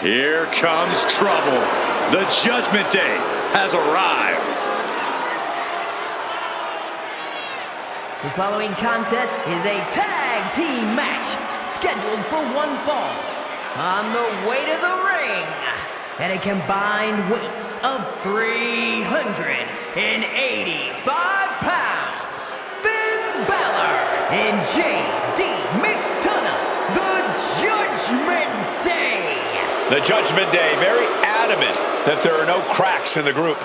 Here comes trouble. The Judgment Day has arrived. The following contest is a tag team match scheduled for one fall. On the way to the ring, at a combined weight of 385 pounds, Finn Balor and J.D. McDonough, the Judgment Day. The Judgment Day very adamant that there are no cracks in the group.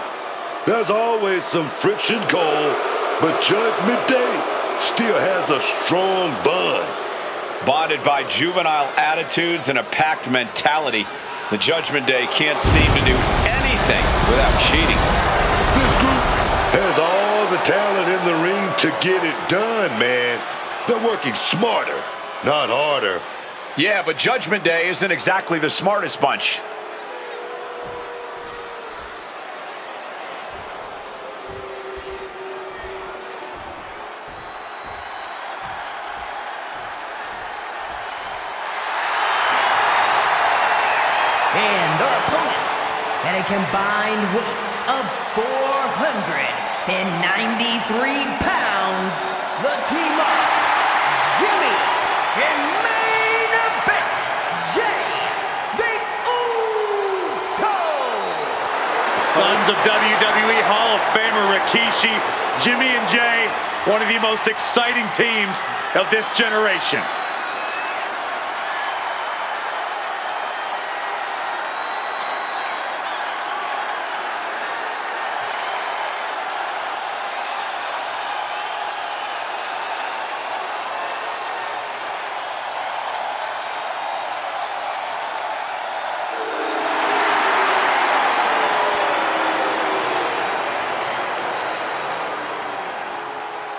There's always some friction, Cole, but Judgment Day still has a strong bond. Bonded by juvenile attitudes and a packed mentality, the Judgment Day can't seem to do anything without cheating. This group has all the talent in the ring to get it done, man. They're working smarter, not harder. Yeah, but Judgment Day isn't exactly the smartest bunch. And our opponents, at a combined weight of 493 pounds, the team of Jimmy and main event, Jay, the Usos. Sons of WWE Hall of Famer Rikishi, Jimmy and Jay, one of the most exciting teams of this generation.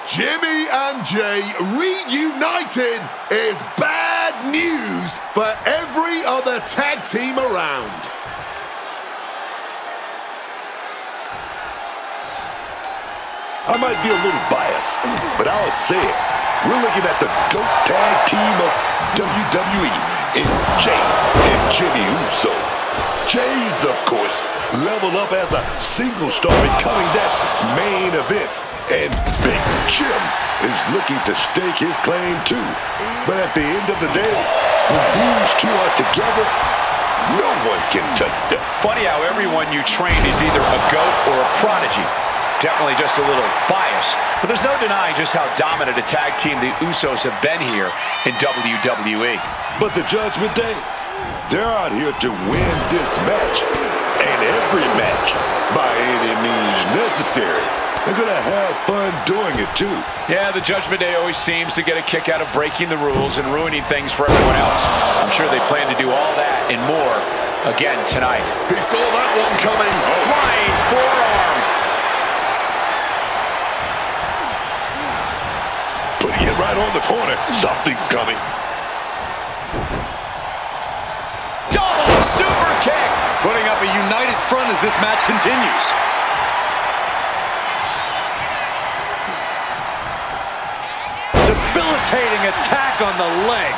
Jimmy and Jay reunited is bad news for every other tag team around. I might be a little biased, but I'll say it. We're looking at the GOAT tag team of WWE in Jay and Jimmy Uso. Jay's, of course, level up as a single star, becoming that main event. And Big Jim is looking to stake his claim too. But at the end of the day, when these two are together, no one can touch them. Funny how everyone you train is either a GOAT or a prodigy. Definitely just a little bias, but there's no denying just how dominant a tag team the Usos have been here in WWE. But the Judgment Day, they're out here to win this match, and every match, by any means necessary. They're gonna have fun doing it too. Yeah, the Judgment Day always seems to get a kick out of breaking the rules and ruining things for everyone else. I'm sure they plan to do all that and more again tonight. He saw that one coming. Flying forearm. Putting it right on the corner. Something's coming. Double super kick. Putting up a united front as this match continues. Debilitating attack on the leg.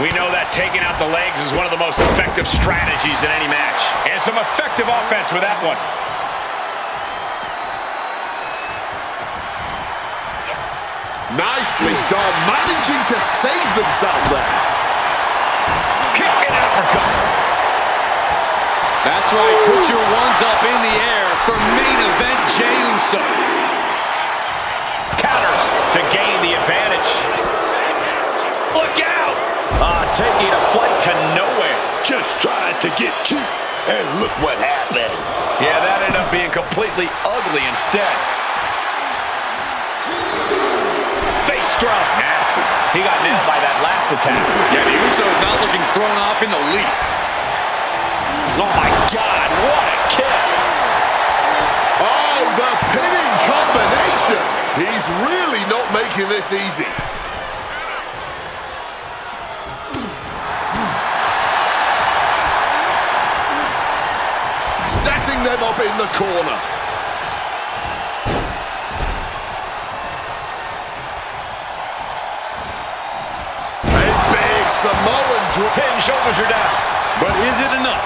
We know that taking out the legs is one of the most effective strategies in any match. And some effective offense with that one. Nicely done, managing to save themselves there. Kick and uppercut. That's right, put your ones up in the air for main event Jey Uso. Counters to gain the advantage. Look out! Taking a flight to nowhere. Just tried to get cute, and look what happened. Yeah, that ended up being completely ugly instead. Face drop. Nasty. He got nailed by that last attack. Yeah, the Usos not looking thrown off in the least. Oh my God, what a kick! Oh, the pinning combination. He's really not making this easy. Setting them up in the corner. A big Samoan drop. Pin, shoulders are down. But is it enough?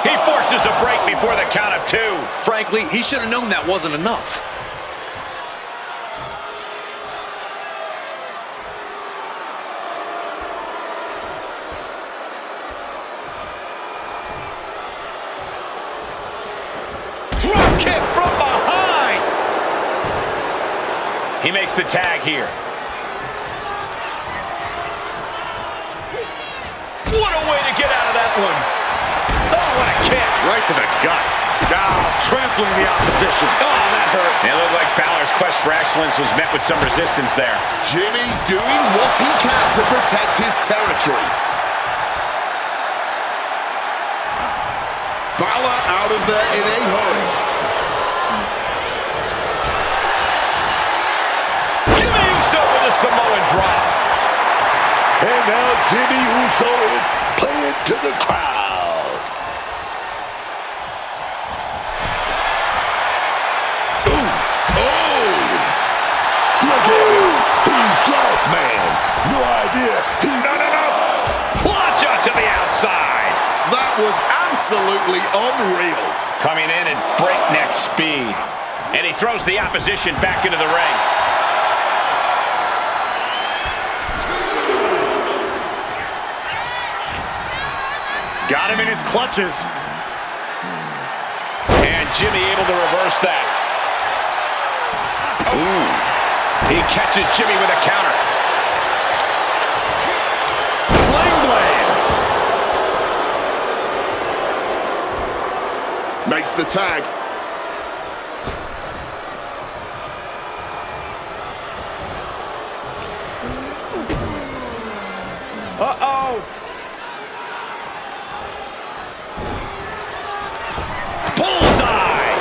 He forces a break before the count of 2. Frankly, he should have known that wasn't enough. Drop kick from behind. He makes the tag here. What a way to get out of that one. Oh, what a kick. Right to the gut. Now trampling the opposition. Oh, that hurt. It looked like Balor's quest for excellence was met with some resistance there. Jimmy doing what he can to protect his territory. Balor out of there in a hurry. Jimmy Uso with a Samoan drop. And now Jimmy Uso is playing to the crowd. Ooh, oh! Look at him. He's lost, man. No idea. No. Launch out to the outside. That was absolutely unreal. Coming in at breakneck speed. And he throws the opposition back into the ring. Got him in his clutches. And Jimmy able to reverse that. Ooh. He catches Jimmy with a counter. Sling blade. Makes the tag. Uh-oh. Bullseye.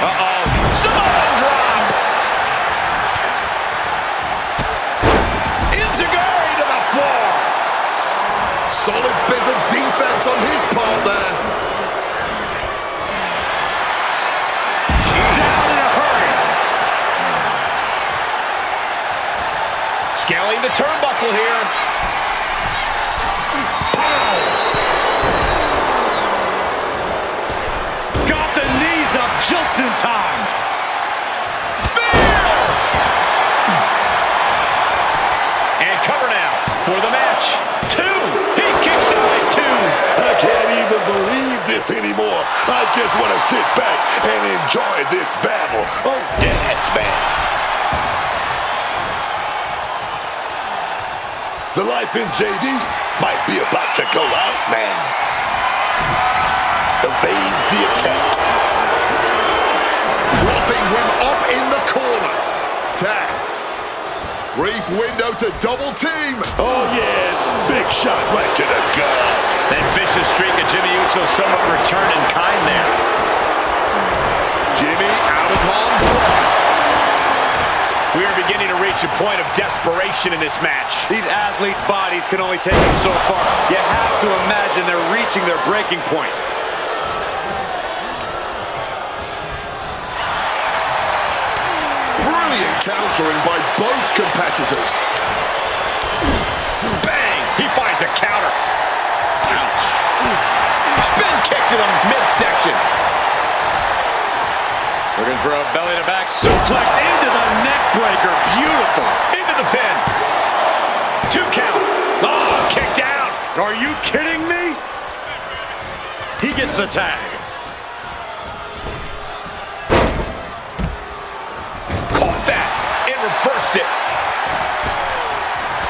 Uh-oh. Samoan drop. Enziguri to the floor. Solid bit of defense on his part there. Down in a hurry. Scaling the turnbuckle here. Got the knees up just in time. Spear! And cover now for the match. 2. He kicks out at 2. I can't even believe this anymore. I just want to sit back and enjoy this battle. Oh, yes, man. The life in JD might be about to go out, man. Evades the attack. Propping him up in the corner. Tag. Brief window to double team. Oh, yes. Big shot right to the gut. That vicious streak of Jimmy Uso somewhat returned in kind there. Jimmy out of harm's way. We are beginning to reach a point of desperation in this match. These athletes' bodies can only take them so far. You have to imagine they're reaching their breaking point. Brilliant countering by both competitors. Bang! He finds a counter. Ouch. Spin kick to the midsection. Looking for a belly-to-back suplex into the neck breaker. Beautiful. Into the pin. 2 count. Oh, kicked out. Are you kidding me? He gets the tag. Caught that and reversed it.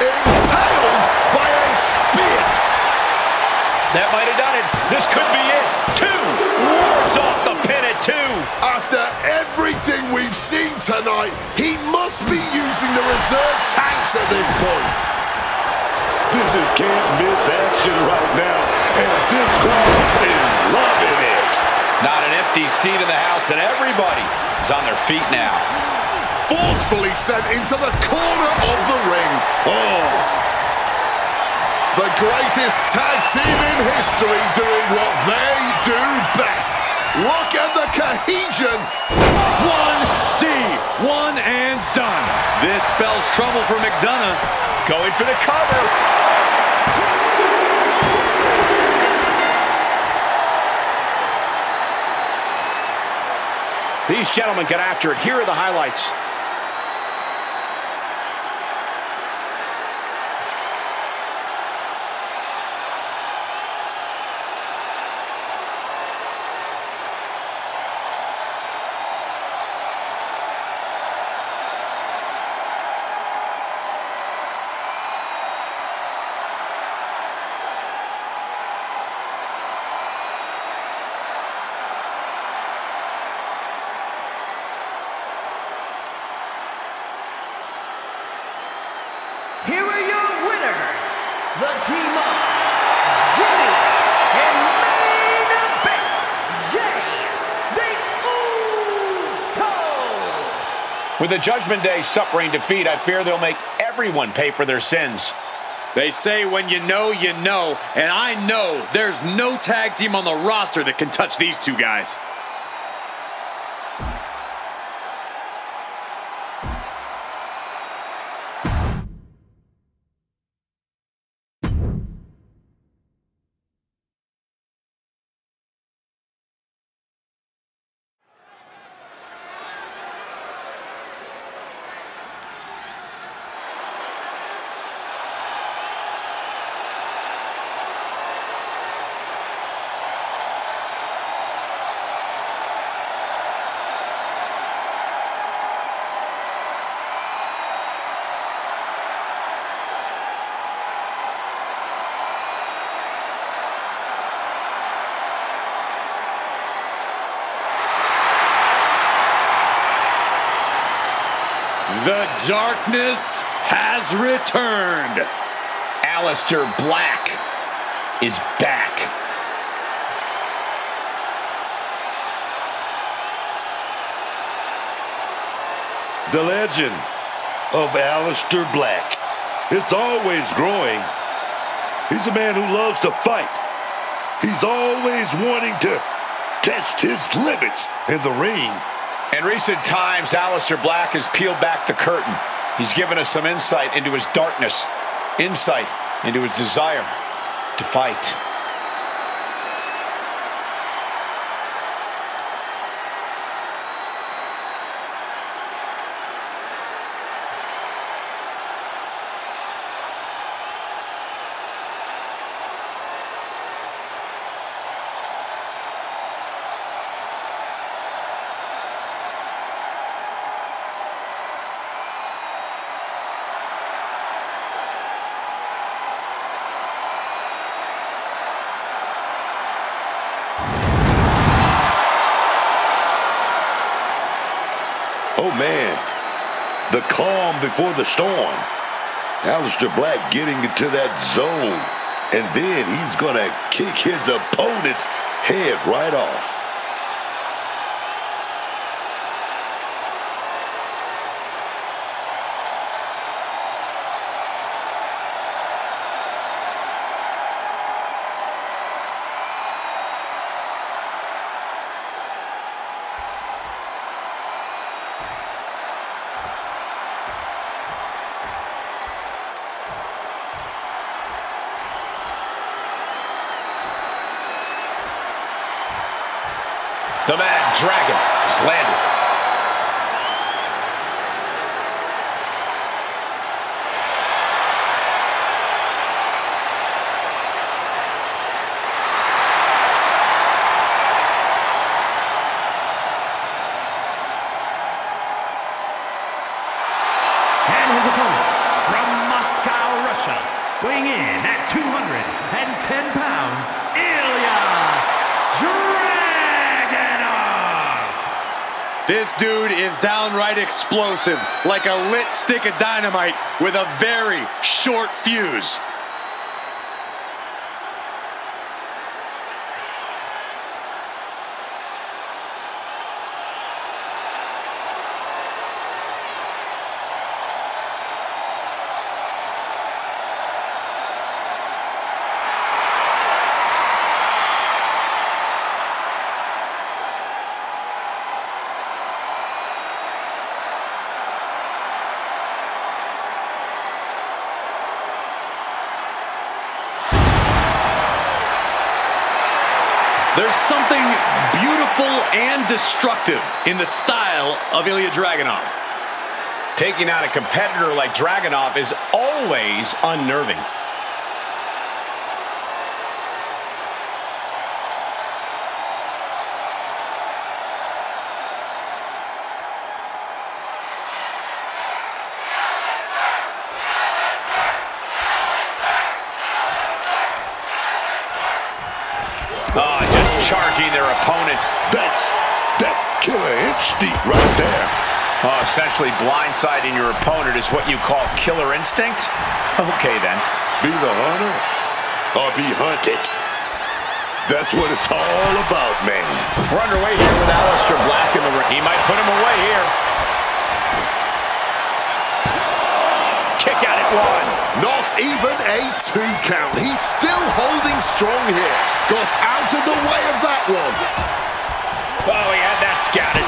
Impaled by a spear. That might have done it. This could be it. 2. Wards off the pin at 2. After everything we've seen tonight, he must be using the reserve tanks at this point. This is can't-miss action right now, and this crowd is loving it. Not an empty seat in the house, and everybody is on their feet now. Forcefully sent into the corner of the ring. Oh, The greatest tag team in history doing what they do best. Look at the cohesion. 1D. One and done. This spells trouble for McDonough. Going for the cover. These gentlemen get after it. Here are the highlights. Here are your winners, the team of Jimmy and main event, Jay, the Usos. With the Judgment Day suffering defeat, I fear they'll make everyone pay for their sins. They say when you know, and I know there's no tag team on the roster that can touch these two guys. The darkness has returned. Aleister Black is back. The legend of Aleister Black. It's always growing. He's a man who loves to fight. He's always wanting to test his limits in the ring. In recent times, Aleister Black has peeled back the curtain. He's given us some insight into his darkness, insight into his desire to fight. Oh man, the calm before the storm. Aleister Black getting into that zone, and then he's gonna kick his opponent's head right off. The Mad Dragon has landed. And his opponent from Moscow, Russia, weighing in at 210 pounds, Ilya Dragunov. This dude is downright explosive, like a lit stick of dynamite with a very short fuse. There's something beautiful and destructive in the style of Ilya Dragunov. Taking out a competitor like Dragunov is always unnerving. Just charging their opponent. That's that killer instinct right there. Essentially blindsiding your opponent is what you call killer instinct? Okay, then. Be the hunter or be hunted. That's what it's all about, man. We're underway here with Aleister Black in the ring. He might put him away here. Kick out at one. Not even a 2 count. He's still holding strong here. Got out of the way of that one. Oh, he had that scouted.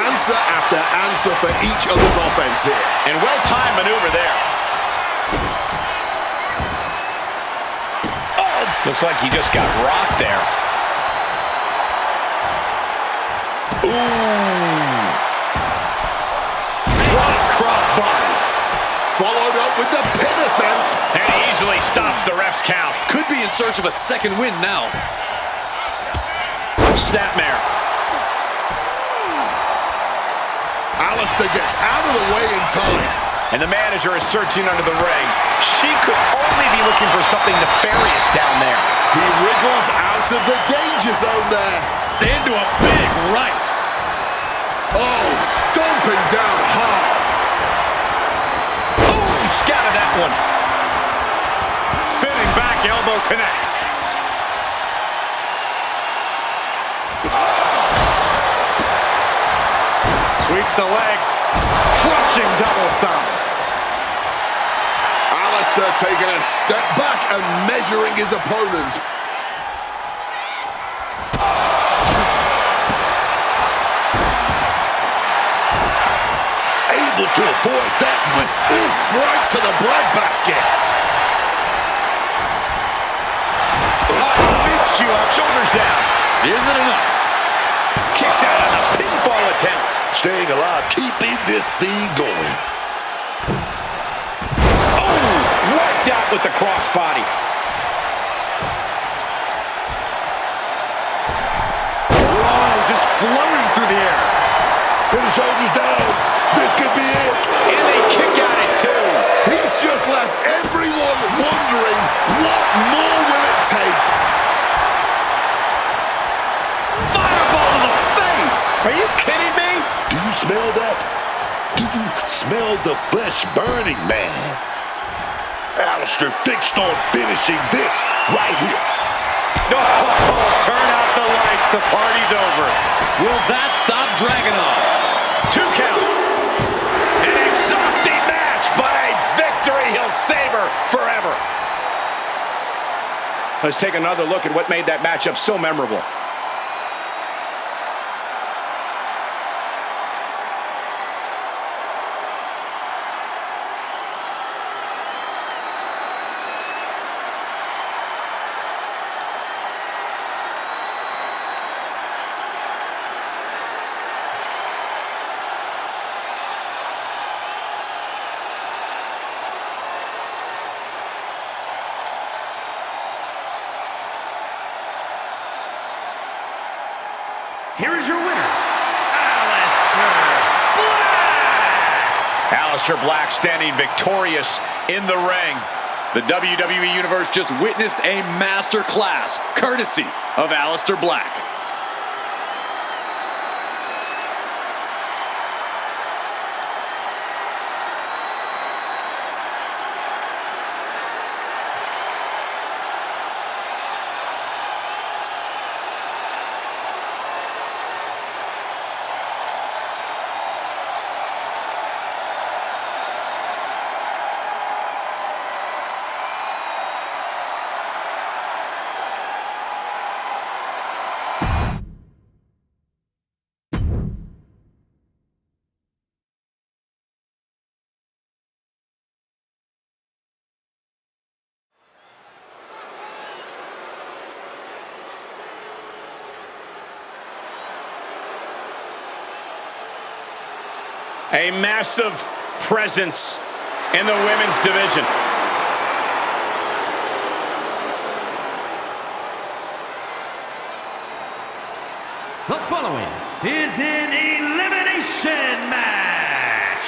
Answer after answer for each other's offense here. And well-timed maneuver there. Oh, looks like he just got rocked there. Ooh. What a crossbody. Followed up with the pin attempt. And he easily stops the ref's count. Could be in search of a second win now. Snapmare. Aleister gets out of the way in time. And the manager is searching under the ring. She could only be looking for something nefarious down there. He wriggles out of the danger zone there. Into a big right. Oh, stomping down hard. Oh, he scattered that one. Spinning back elbow connects. Sweeps the legs. Crushing double stomp. Aleister taking a step back and measuring his opponent. Able to avoid that one. Oof, right to the breadbasket. Lifts you up, shoulders down. Isn't enough. Kicks out on a pinfall attempt. Staying alive, keeping this thing going. Oh, wiped out with the crossbody. Whoa, just floating through the air. Put his shoulders down. This could be it. And they kick out at two. He's just left everyone wondering, what more will it take? Fireball in the face. Are you kidding me? Do you smell that? Do you smell the flesh burning, man? Aleister fixed on finishing this right here. Oh, turn out the lights. The party's over. Will that stop Dragunov? 2 count. An exhausting match, but a victory he'll savor forever. Let's take another look at what made that matchup so memorable. Here is your winner, Aleister Black! Aleister Black standing victorious in the ring. The WWE Universe just witnessed a master class, courtesy of Aleister Black. A massive presence in the women's division. The following is an elimination match.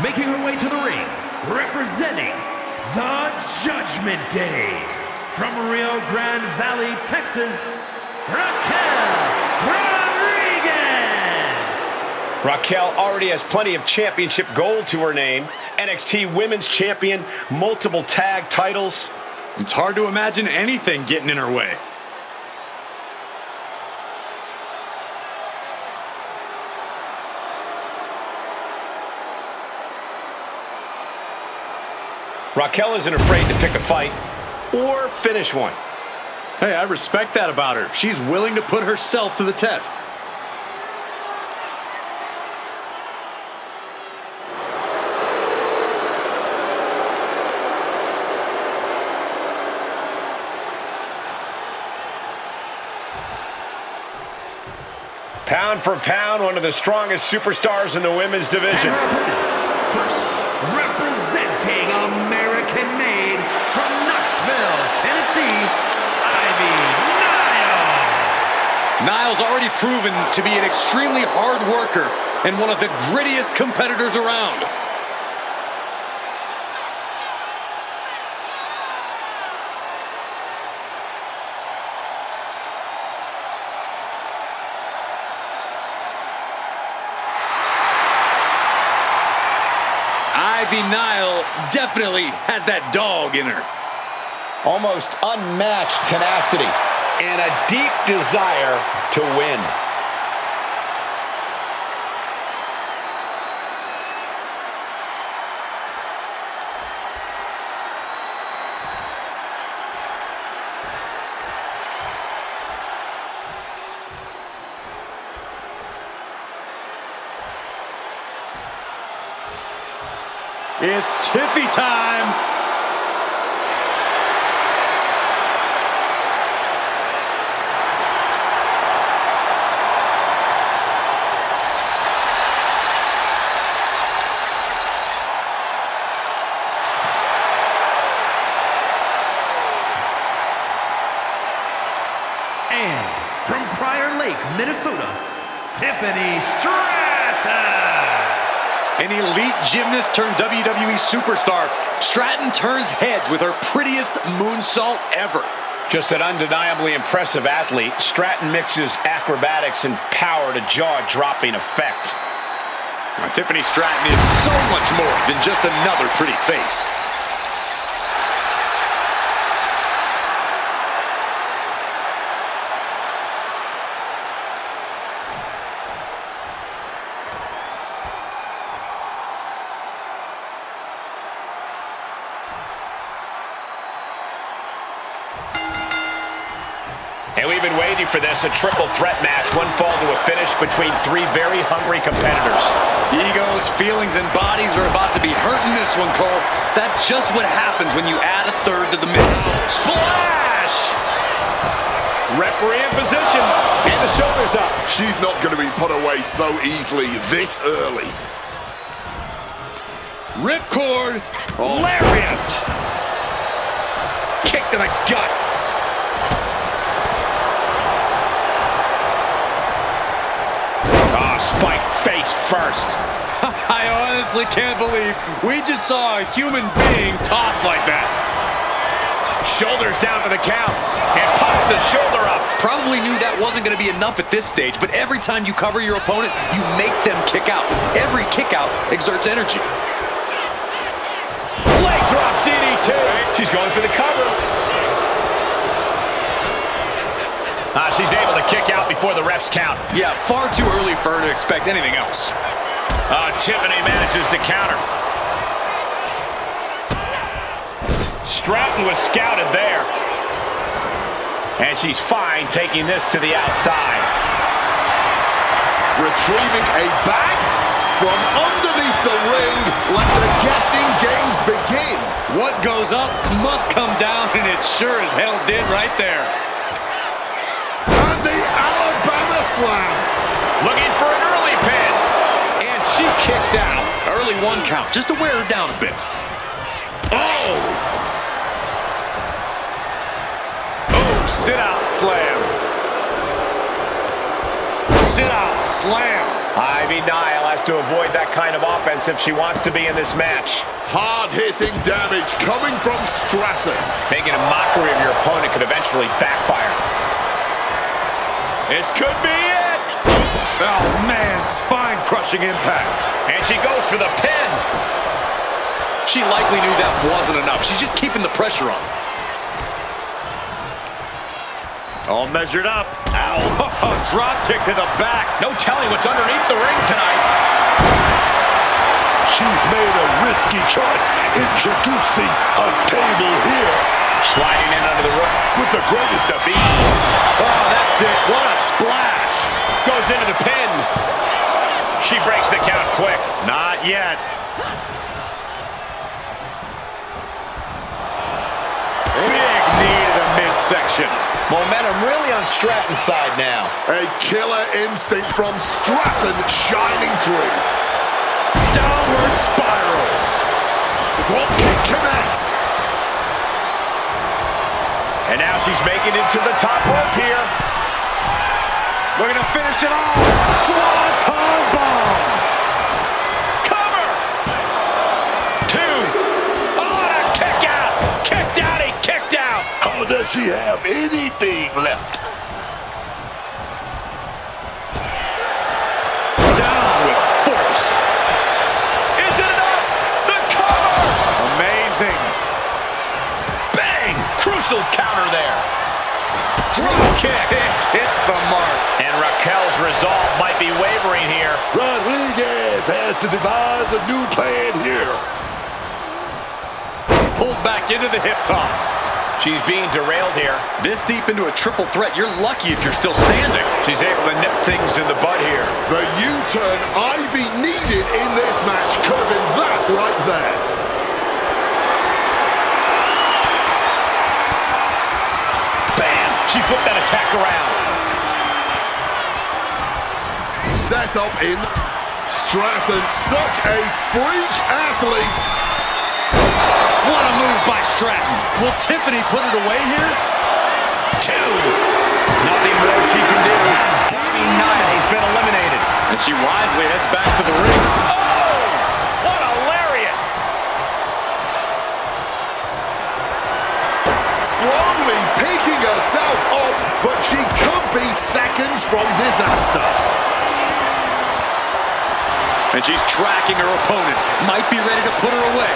Making her way to the ring, representing the Judgment Day. From Rio Grande Valley, Texas, Raquel Rodriguez. Raquel already has plenty of championship gold to her name. NXT Women's Champion, multiple tag titles. It's hard to imagine anything getting in her way. Raquel isn't afraid to pick a fight or finish one. Hey, I respect that about her. She's willing to put herself to the test. Pound for pound, one of the strongest superstars in the women's division. First, representing American-made from Knoxville, Tennessee, Ivy Nile. Niall's already proven to be an extremely hard worker and one of the grittiest competitors around. Ivy Nile definitely has that dog in her. Almost unmatched tenacity and a deep desire to win. It's Tiffy time. And from Prior Lake, Minnesota, Tiffany Stratton. An elite gymnast turned WWE superstar, Stratton turns heads with her prettiest moonsault ever. Just an undeniably impressive athlete, Stratton mixes acrobatics and power to jaw-dropping effect. Now, Tiffany Stratton is so much more than just another pretty face. And we've been waiting for this, a triple threat match, one fall to a finish between three very hungry competitors. Egos, feelings, and bodies are about to be hurt in this one, Cole. That's just what happens when you add a third to the mix. Splash! Referee in position, and the shoulders up. She's not going to be put away so easily this early. Ripcord, lariat. Kick to the gut. Spike face first. I honestly can't believe we just saw a human being tossed like that. Shoulders down for the count, and pops the shoulder up. Probably knew that wasn't going to be enough at this stage, but every time you cover your opponent, you make them kick out. Every kick out exerts energy. Leg drop DDT. She's going for the cover. She's able to kick out before the refs count. Yeah, far too early for her to expect anything else. Tiffany manages to counter. Stratton was scouted there. And she's fine taking this to the outside. Retrieving a bag from underneath the ring. Let the guessing games begin. What goes up must come down, and it sure as hell did right there. And the Alabama Slam. Looking for an early pin. And she kicks out. Early 1 count, just to wear her down a bit. Oh! Oh, sit-out slam. Sit-out slam. Ivy Nile has to avoid that kind of offense if she wants to be in this match. Hard-hitting damage coming from Stratton. Making a mockery of your opponent could eventually backfire. This could be it. Oh, man, spine-crushing impact. And she goes for the pin. She likely knew that wasn't enough. She's just keeping the pressure on. All measured up. Ow. Drop kick to the back. No telling what's underneath the ring tonight. She's made a risky choice introducing a table here. Sliding in under the rope with the greatest of ease. Oh, that's it. What a splash. Goes into the pin. She breaks the count quick. Not yet. Big knee to the midsection. Momentum really on Stratton's side now. A killer instinct from Stratton shining through. Downward spiral. Drop kick connects. And now she's making it to the top rope here. We're going to finish it off. Swanton bomb. Cover. 2. Oh, and a kick out. Kicked out. He kicked out. How does she have anything left? Down with force. Is it enough? The cover. Amazing. Bang. Crucial counter there. Drop kick. Hits the mark. And Raquel's resolve might be wavering here. Rodriguez has to devise a new plan here. Pulled back into the hip toss. She's being derailed here. This deep into a triple threat, you're lucky if you're still standing. She's able to nip things in the bud here. The U-turn Ivy needed in this match could have been that right there. Bam! She flipped that attack around. Set up in Stratton, such a freak athlete. What a move by Stratton. Will Tiffany put it away here? 2. Nothing more she can do. Ivy Nile's been eliminated. And she wisely heads back to the ring. Oh! What a lariat! Slowly picking herself up, but she could be seconds from disaster. And she's tracking her opponent. Might be ready to put her away.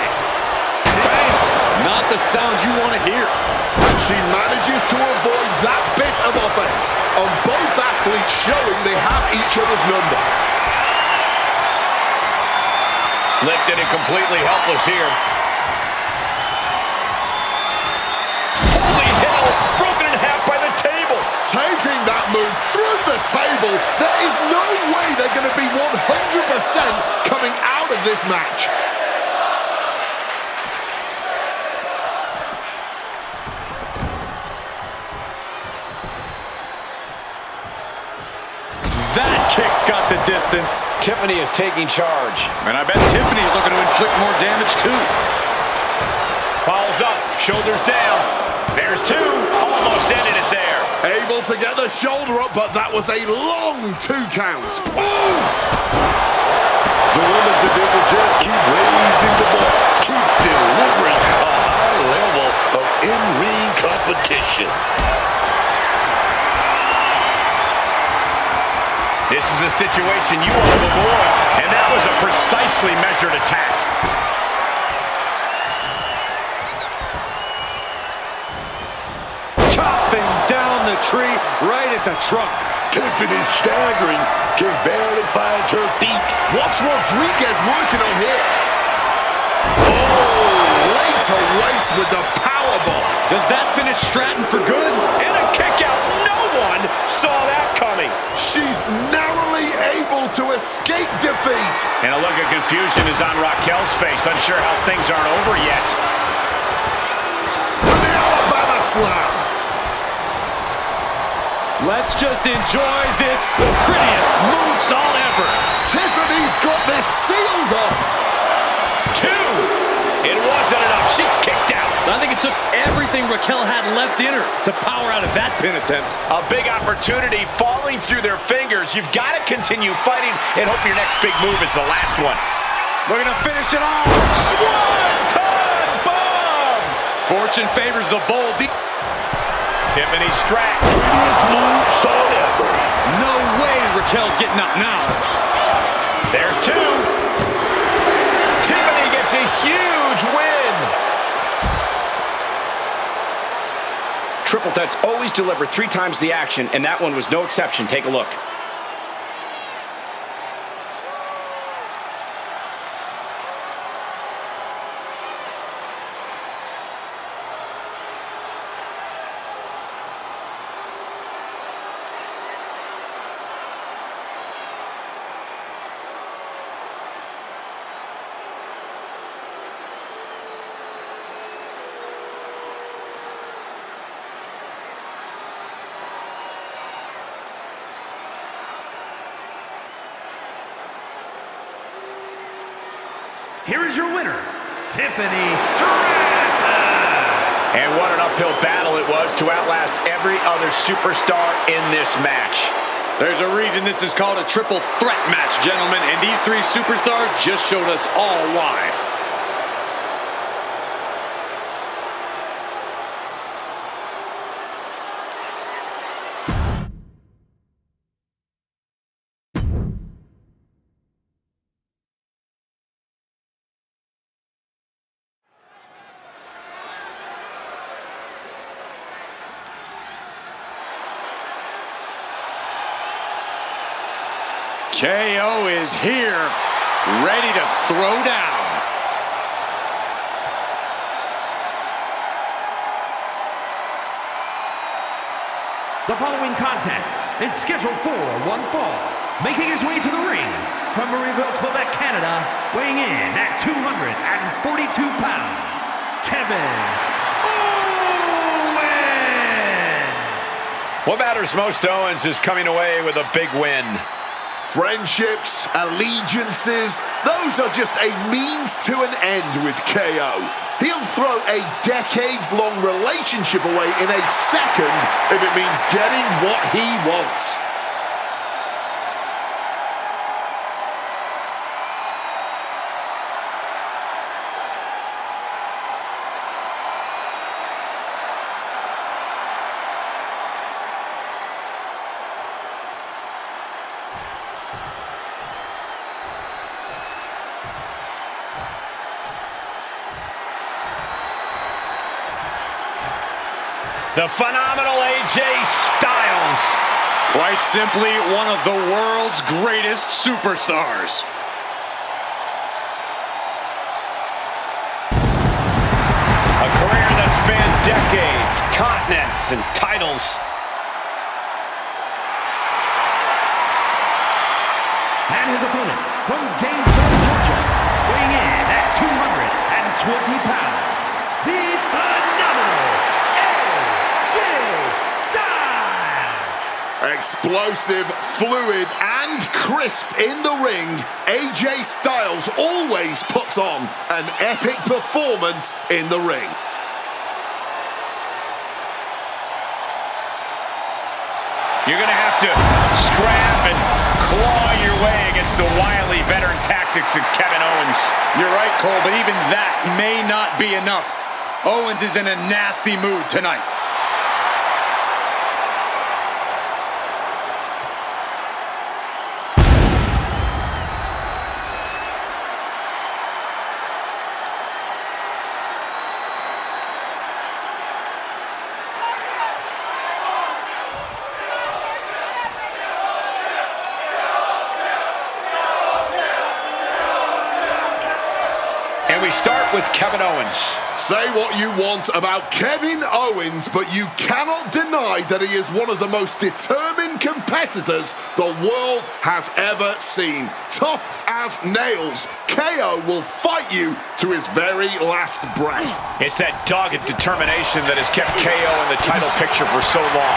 Bang! Not the sound you want to hear. And she manages to avoid that bit of offense. And both athletes showing they have each other's number. Lifted and completely helpless here. Holy hell! Broken in half by the table. Taking that move through the table, there is no way they're going to be 100% coming out of this match. That kick's got the distance. Tiffany is taking charge. And I bet Tiffany's looking to inflict more damage too. Follows up, shoulders down. There's 2. Almost ended it there. Able to get the shoulder up, but that was a long 2 count. The women's division just keep raising the bar, keep delivering a high level of in-ring competition. This is a situation you want to avoid, and that was a precisely measured attack. Chopping down the tree right at the trunk. Tiffany staggering, can barely find her feet. What's Rodriguez working on here? Oh, late to waist with the powerbomb. Does that finish Stratton for good? And a kick out. No one saw that coming. She's narrowly able to escape defeat. And a look of confusion is on Raquel's face, unsure how things aren't over yet. With the Alabama slam. Let's just enjoy this, the prettiest moonsault ever. Tiffany's got this sealed up. 2. It wasn't enough. She kicked out. I think it took everything Raquel had left in her to power out of that pin attempt. A big opportunity falling through their fingers. You've got to continue fighting and hope your next big move is the last one. Looking to finish it off. Swanton bomb! Fortune favors the bold. Tiffany Stratton. Prettiest moonsault ever. No way Raquel's getting up now. There's 2. Tiffany gets a huge win. Triple threats always deliver 3 times the action, and that one was no exception. Take a look. Here is your winner, Tiffany Stratton. And what an uphill battle it was to outlast every other superstar in this match. There's a reason this is called a triple threat match, gentlemen, and these 3 superstars just showed us all why. KO is here, ready to throw down. The following contest is scheduled for one fall. Making his way to the ring from Marieville, Quebec, Canada, weighing in at 242 pounds, Kevin Owens. What matters most to Owens is coming away with a big win. Friendships, allegiances, those are just a means to an end with KO. He'll throw a decades-long relationship away in a second if it means getting what he wants. The phenomenal AJ Styles. Quite simply, one of the world's greatest superstars. A career that spanned decades, continents, and titles. And his opponent from Gainesville, Georgia, weighing in at 220 pounds, the phenomenal AJ Styles. Explosive, fluid, and crisp in the ring, AJ Styles always puts on an epic performance in the ring. You're going to have to scrap and claw your way against the wily veteran tactics of Kevin Owens. You're right, Cole, but even that may not be enough. Owens is in a nasty mood tonight. We start with Kevin Owens. Say what you want about Kevin Owens, but you cannot deny that he is one of the most determined competitors the world has ever seen. Tough as nails, KO will fight you to his very last breath. It's that dogged determination that has kept KO in the title picture for so long.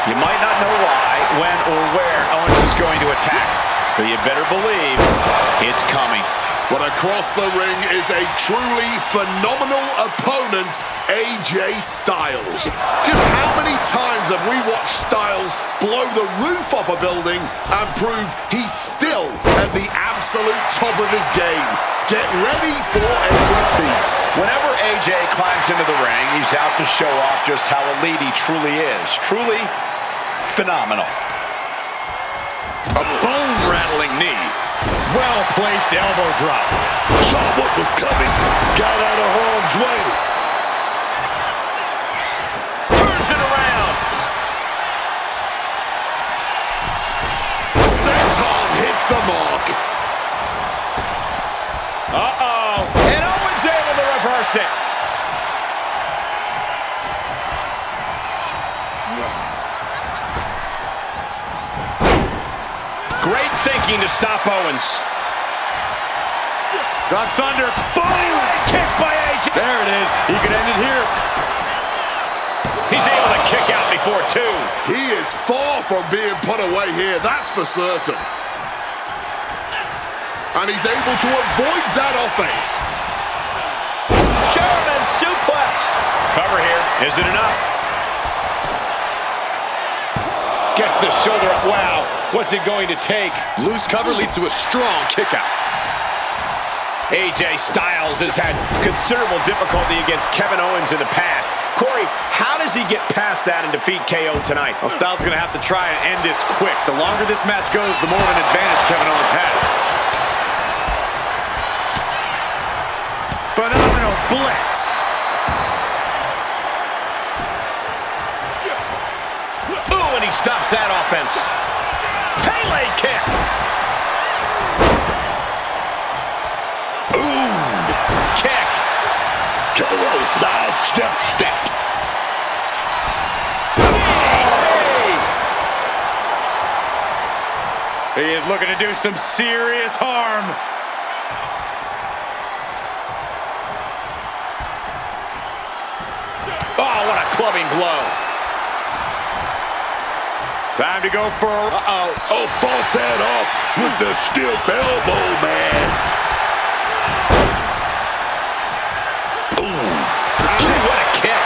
You might not know why, when, or where Owens is going to attack, but you better believe it's coming. But across the ring is a truly phenomenal opponent, AJ Styles. Just how many times have we watched Styles blow the roof off a building and prove he's still at the absolute top of his game? Get ready for a repeat. Whenever AJ climbs into the ring, he's out to show off just how elite he truly is. Truly phenomenal. A bone-rattling knee. Well-placed elbow drop. Saw what was coming. Got out of harm's way. Turns it around. Senton hits the mark. Uh-oh. And Owens able to reverse it. Great thinking to stop Owens. Ducks under. Bodyweight kick by AJ. There it is. He could end it here. He's able to kick out before two. He is far from being put away here, that's for certain. And he's able to avoid that offense. German suplex. Cover here. Is it enough? Gets the shoulder up. Wow. What's it going to take? Loose cover leads to a strong kick out. AJ Styles has had considerable difficulty against Kevin Owens in the past. Corey, how does he get past that and defeat KO tonight? Well, Styles is going to have to try and end this quick. The longer this match goes, the more of an advantage Kevin Owens has. Phenomenal blitz. Ooh, and he stops that offense. Pele kick. Kick. KO side step. He is looking to do some serious harm. Oh, what a clubbing blow. Time to go for... Oh, fought that off with the stiff elbow, man. What a kick.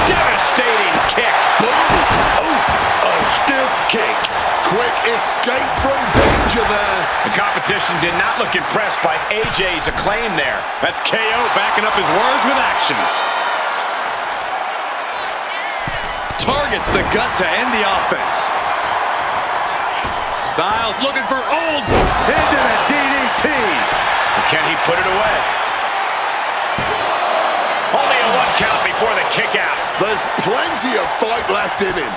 Devastating kick. A stiff kick. Quick escape from danger there. The competition did not look impressed by AJ's acclaim there. That's KO backing up his words with actions. Targets the gut to end the offense. Styles looking for old into the DDT. Can he put it away? Only a 1 count before the kick out. There's plenty of fight left in him.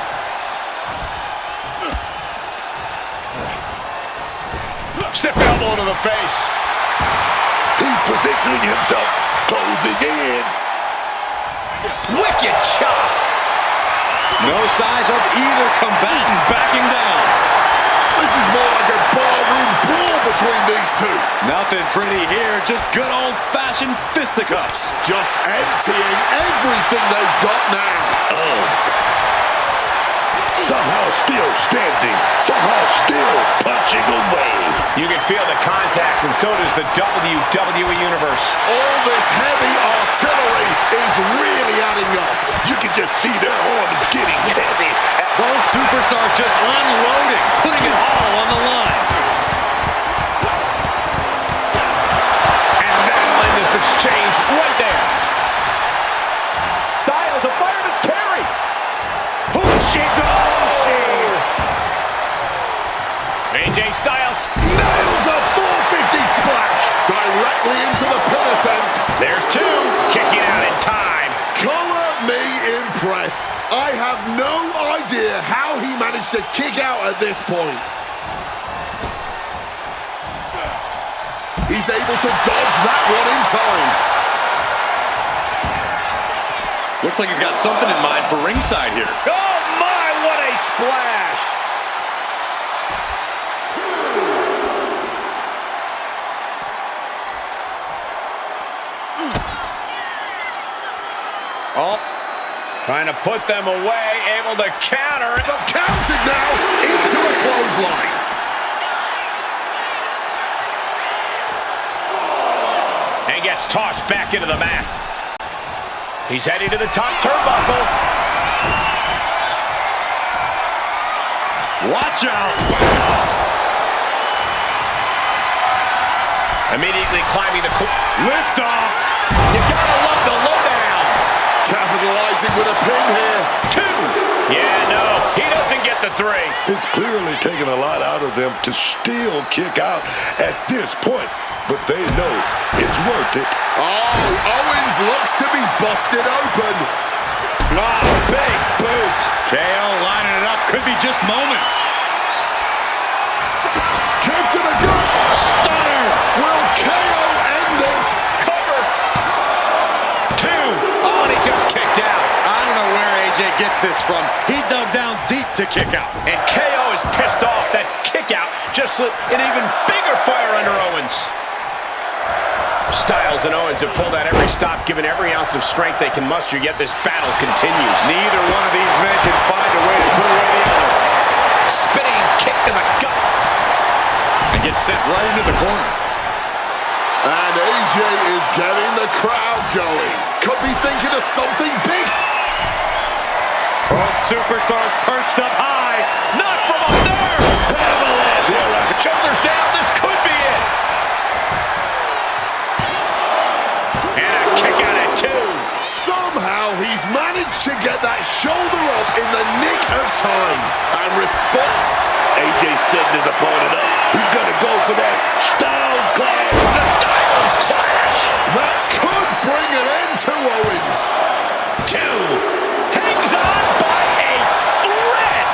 Stiff elbow to the face. He's positioning himself, closing in. Wicked chop. No signs of either combatant backing down. This is more like a barroom brawl between these two. Nothing pretty here, just good old-fashioned fisticuffs. Just emptying everything they've got now. Somehow still standing, somehow still punching away. You can feel the contact, and so does the WWE Universe. All this heavy artillery is really adding up. You can just see their arms getting heavy. Both superstars just unloading, putting it all on the line. And that'll end this exchange right there. Styles, a fireman's carry. AJ Styles Nails a 450 splash directly into the pin attempt. There's two. Kicking out in time. Color me impressed. I have no idea how he managed to kick out at this point. He's able to dodge that one in time. Looks like he's got something in mind for ringside here. Oh my, what a splash. Trying to put them away, able to counter. But counted now into a clothesline. And gets tossed back into the mat. He's heading to the top turnbuckle. Watch out. Immediately climbing the Lift off. You gotta love the lowdown. Capitalizing with a pin here. 2. Yeah, no, he doesn't get the 3. It's clearly taken a lot out of them to still kick out at this point, but they know it's worth it. Oh, Owens looks to be busted open. Oh, big boots. KO lining it up. Could be just moments. Kick to the gut. Stunner. Will KO end this? Cover. 2. Oh, and he just kicked out. I don't know where AJ gets this from. He dug down deep to kick out. And KO is pissed off. That kick out just lit an even bigger fire under Owens. Styles and Owens have pulled out every stop, given every ounce of strength they can muster, yet this battle continues. Neither one of these men can find a way to put away the other. Spinning kick to the gut. And gets sent right into the corner. And AJ is getting the crowd going. Could be thinking of something big. Both superstars perched up high. Not from up there. Shoulders down. This could be it. And a kick out at 2. Somehow he's managed to get that shoulder up in the nick of time. And respond. AJ setting his opponent up. He's gonna go for that Styles Clash. The Styles Clash. That could bring an end to Owens. 2. Hangs on by a thread.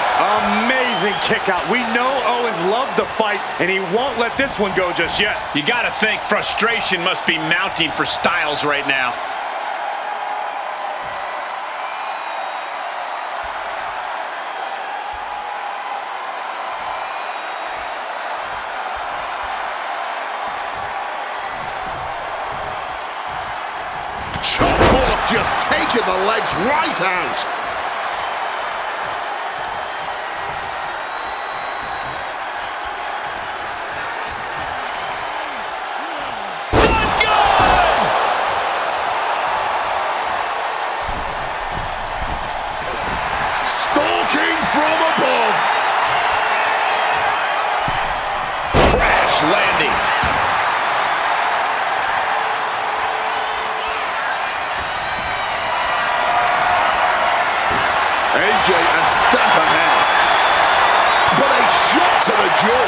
Amazing kick out. We know Owens loves to fight, and he won't let this one go just yet. You gotta think frustration must be mounting for Styles right now. Chop block just taking the legs right out. Stalking from above. Crash landing. AJ a step ahead. But a shot to the jaw.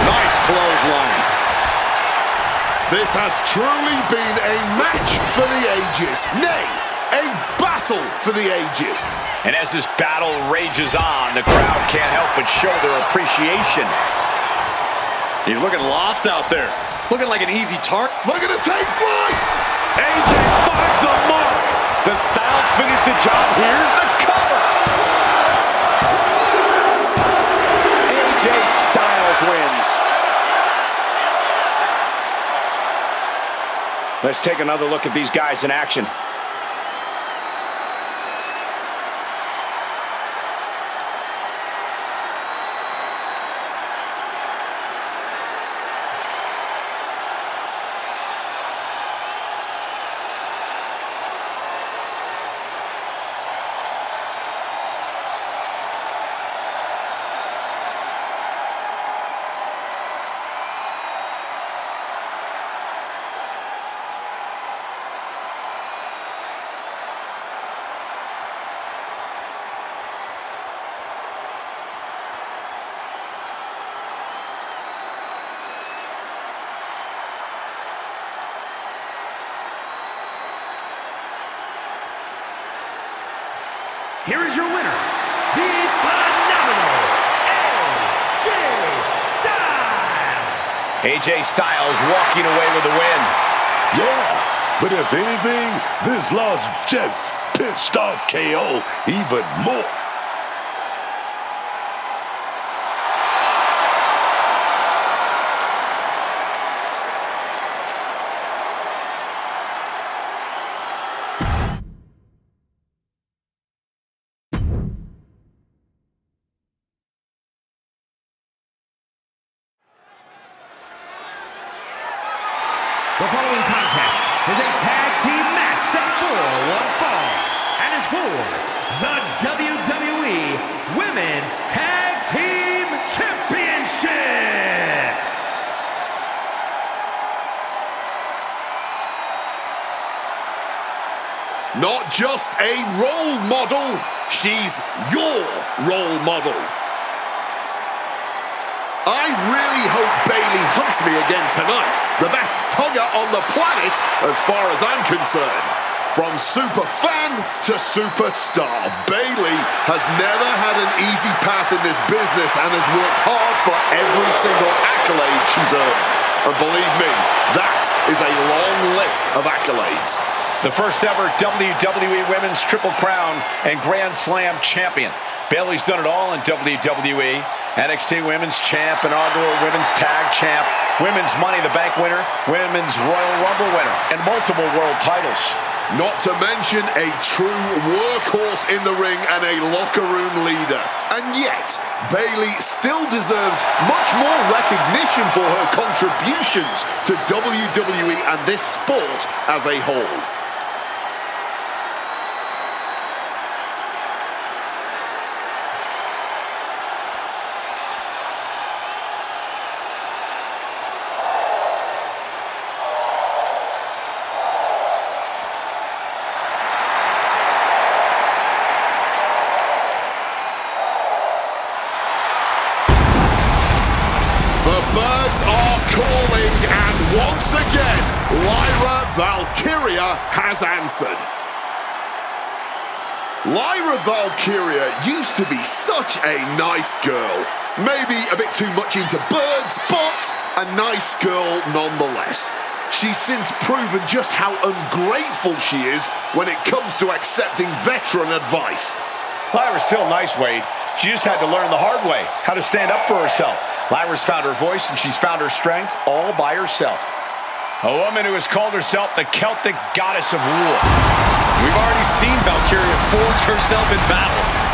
Nice clothesline. This has truly been a match for the ages. Nay, a battle for the ages. And as this battle rages on, the crowd can't help but show their appreciation. He's looking lost out there. Looking like an easy target. Looking to take flight. AJ finds the mark. Does Styles finish the job here? The cover! AJ Styles wins. Let's take another look at these guys in action. Here is your winner, the phenomenal AJ Styles. AJ Styles walking away with the win. Yeah, but if anything, this loss just pissed off KO even more. is a tag team match set for one fall and is for the WWE Women's Tag Team Championship. Not just a role model, she's your role model. I really hope Bayley hugs me again tonight. The best hugger on the planet as far as I'm concerned. From super fan to superstar, Bayley has never had an easy path in this business and has worked hard for every single accolade she's earned. And believe me, that is a long list of accolades. The first ever WWE Women's Triple Crown and Grand Slam champion. Bayley's done it all in WWE. NXT Women's Champ, inaugural Women's Tag Champ, Women's Money in the Bank winner, Women's Royal Rumble winner, and multiple world titles. Not to mention a true workhorse in the ring and a locker room leader. And yet, Bayley still deserves much more recognition for her contributions to WWE and this sport as a whole. Birds are calling, and once again, Lyra Valkyria has answered. Lyra Valkyria used to be such a nice girl. Maybe a bit too much into birds, but a nice girl nonetheless. She's since proven just how ungrateful she is when it comes to accepting veteran advice. Lyra's still nice, Wade. She just had to learn the hard way how to stand up for herself. Lyra's found her voice and she's found her strength all by herself. A woman who has called herself the Celtic goddess of war. We've already seen Valkyria forge herself in battle.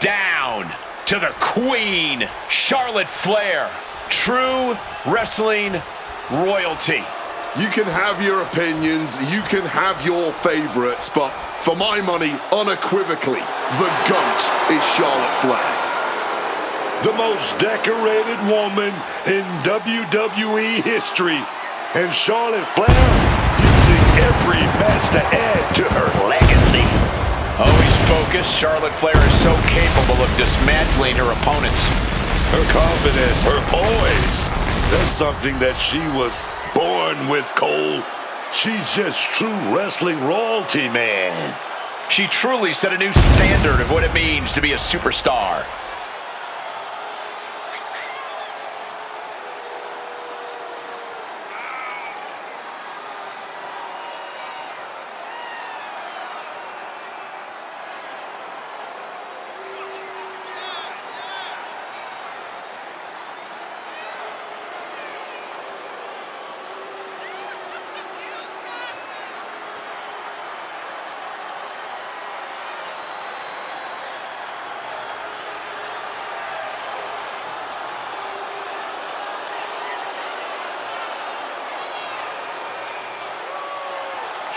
Down to the Queen, Charlotte Flair, true wrestling royalty. You can have your opinions, you can have your favorites, but for my money, unequivocally, the GOAT is Charlotte Flair. The most decorated woman in WWE history. And Charlotte Flair using every match to add to her legacy. Always focused, Charlotte Flair is so capable of dismantling her opponents. Her confidence, her poise, that's something that she was born with, Cole. She's just true wrestling royalty, man. She truly set a new standard of what it means to be a superstar.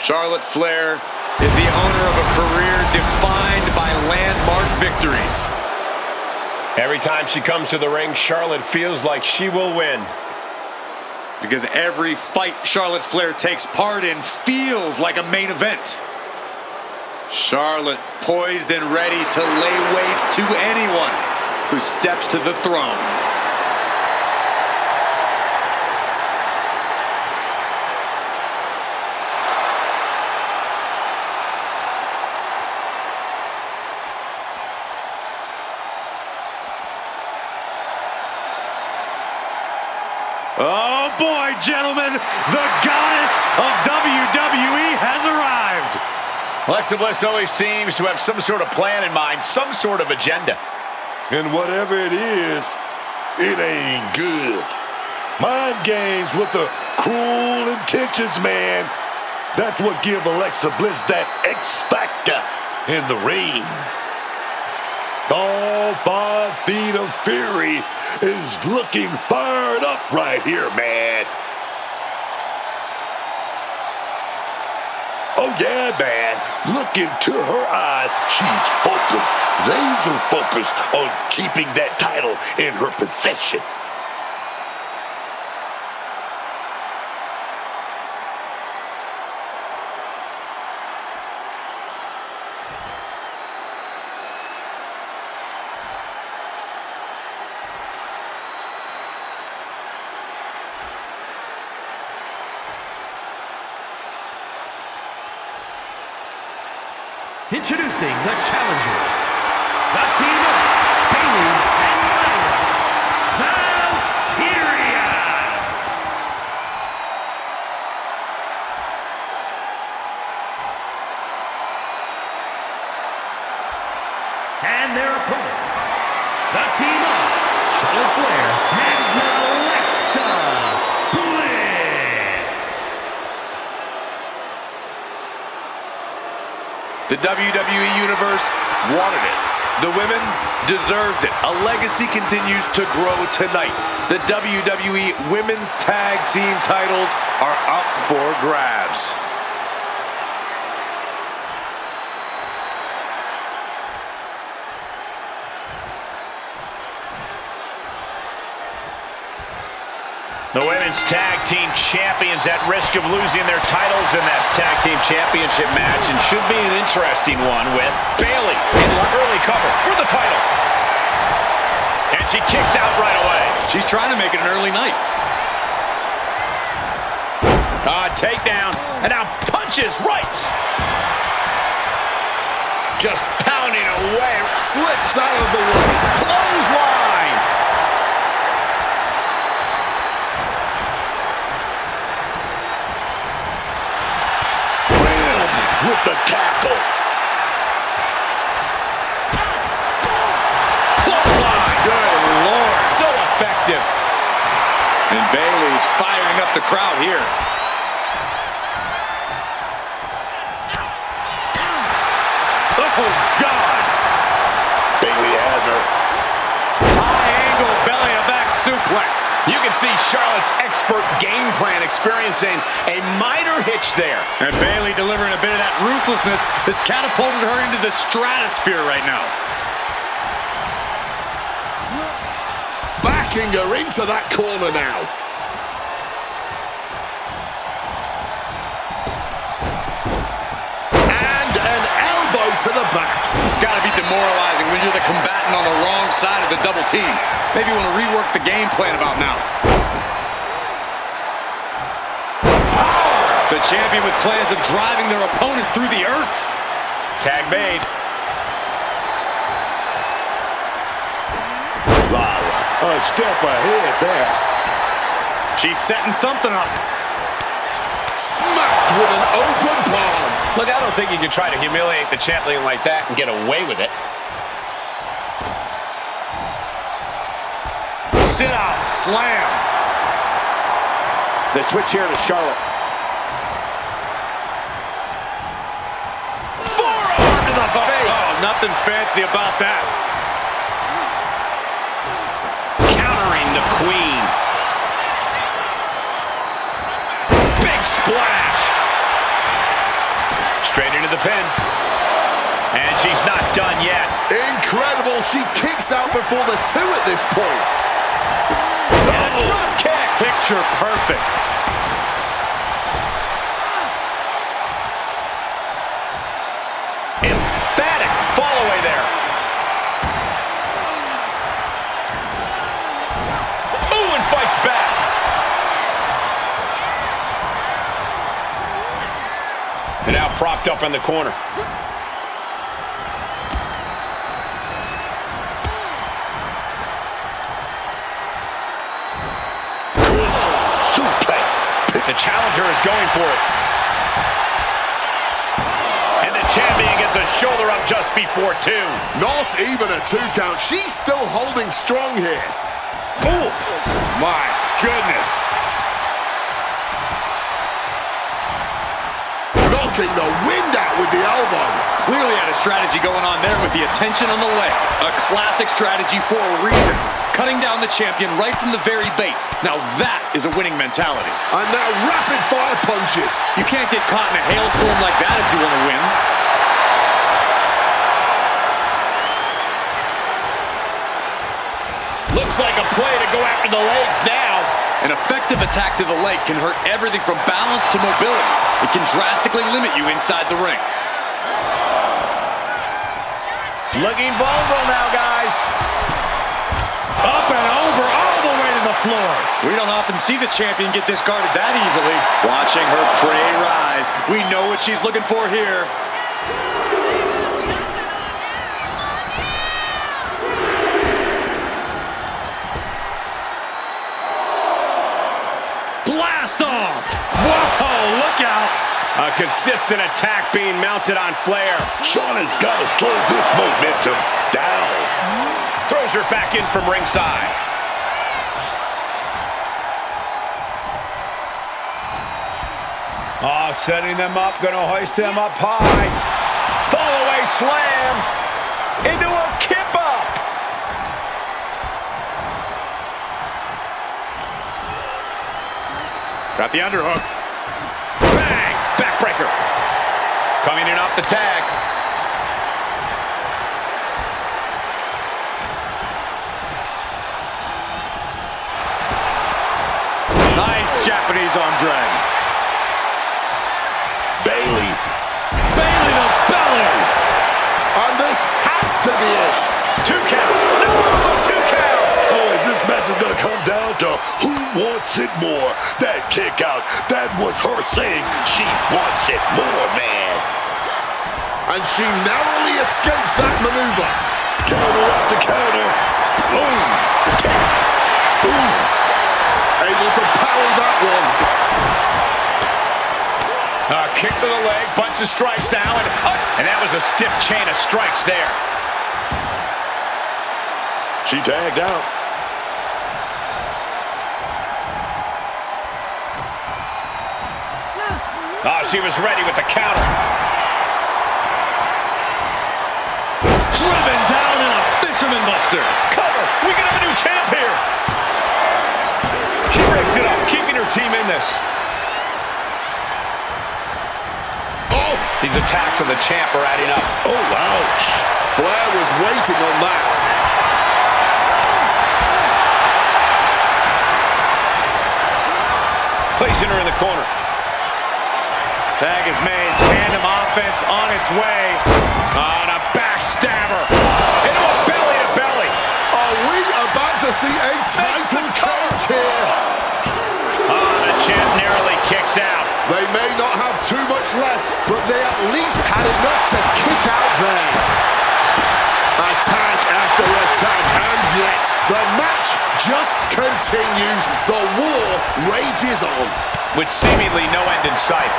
Charlotte Flair is the owner of a career defined by landmark victories. Every time she comes to the ring, Charlotte feels like she will win. Because every fight Charlotte Flair takes part in feels like a main event. Charlotte poised and ready to lay waste to anyone who steps to the throne. Oh boy, gentlemen, the goddess of WWE has arrived. Alexa Bliss always seems to have some sort of plan in mind, some sort of agenda. And whatever it is, it ain't good. Mind games with the cruel intentions, man. That's what give Alexa Bliss that X factor in the ring. All 5 feet of fury is looking fired up right here, man. Oh yeah, man. Look into her eyes. She's focused, laser focused on keeping that title in her possession. Introducing the challengers, the team of Bayley and Magnum, Valkyria. And their opponents, the team of Charlotte Flair and Alexa Bliss. The WWE Universe wanted it. The women deserved it. A legacy continues to grow tonight. The WWE Women's Tag Team titles are up for grabs. The Women's Tag Team Champions at risk of losing their titles in this Tag Team Championship match, and should be an interesting one with Bayley in early cover for the title. And she kicks out right away. She's trying to make it an early night. Takedown, and now punches rights. Just pounding away. Slips out of the way. Clothesline. With the tackle. Clothesline. Good Lord. So effective. And Bayley's firing up the crowd here. Oh, God. Bayley has her. High angle belly-to-back suplex. You can see Charlotte's expert game plan experiencing a minor hitch there. And Bayley delivering a bit of that ruthlessness that's catapulted her into the stratosphere right now. Backing her into that corner now. And an elbow to the back. It's got to be demoralizing when you're the combatant on the wrong side of the double team. Maybe you want to rework the game plan about now. The champion with plans of driving their opponent through the earth. Tag made. A step ahead there. She's setting something up. Smacked with an open palm. Look, I don't think you can try to humiliate the champion like that and get away with it. Sit out, slam. The switch here to Charlotte. Forearm to the face. Oh, nothing fancy about that. Countering the Queen. Big splash. Straight into the pin. And she's not done yet. Incredible. She kicks out before the 2 at this point. And a drop kick. Picture perfect. Emphatic fall away there. Ooh, and fights back. And now propped up in the corner. Suplex. The challenger is going for it. And the champ gets a shoulder up just before 2. Not even a 2 count. She's still holding strong here. Oh, My goodness. knocking the wind out with the elbow. Clearly had a strategy going on there with the attention on the leg. A classic strategy for a reason. Cutting down the champion right from the very base. Now that is a winning mentality. And now rapid fire punches. You can't get caught in a hailstorm like that if you want to win. Looks like a play to go after the legs now. An effective attack to the leg can hurt everything from balance to mobility. It can drastically limit you inside the ring. Looking vulnerable now, guys. Up and over, all the way to the floor. We don't often see the champion get discarded that easily. Watching her prey rise. We know what she's looking for here. Blast off! Whoa, look out! A consistent attack being mounted on Flair. Shauna's got to slow this momentum down. Throws her back in from ringside. Oh, setting them up, gonna hoist them up high. Fall away slam into a kip up. Got the underhook. Bang! Backbreaker. Coming in off the tag. Nice Japanese arm drag. Bailey. Bailey to belly! And this has to be it. 2 count. No, 2 count. Oh, this match is going to come down to who wants it more. That kick out, that was her saying she wants it more, man. And she narrowly escapes that maneuver. Counter after counter. Boom. Kick. Boom. Able to parry that one. Kick to the leg, bunch of strikes now, and that was a stiff chain of strikes there. She tagged out. Oh, she was ready with the counter. Driven down in a fisherman buster. Cover. We can have a new champ here. She breaks it up, keeping her team in this. Oh, These attacks on the champ are adding up. Oh, ouch. Flair was waiting on that. Placing her in the corner. Tag is made. Tandem offense on its way. On a backstabber. Into a belly to belly. Are we about to see a title change here? Oh, the champ narrowly kicks out. They may not have too much left, but they at least had enough to kick out there. Attack after attack, and yet the match just continues. The war rages on. With seemingly no end in sight.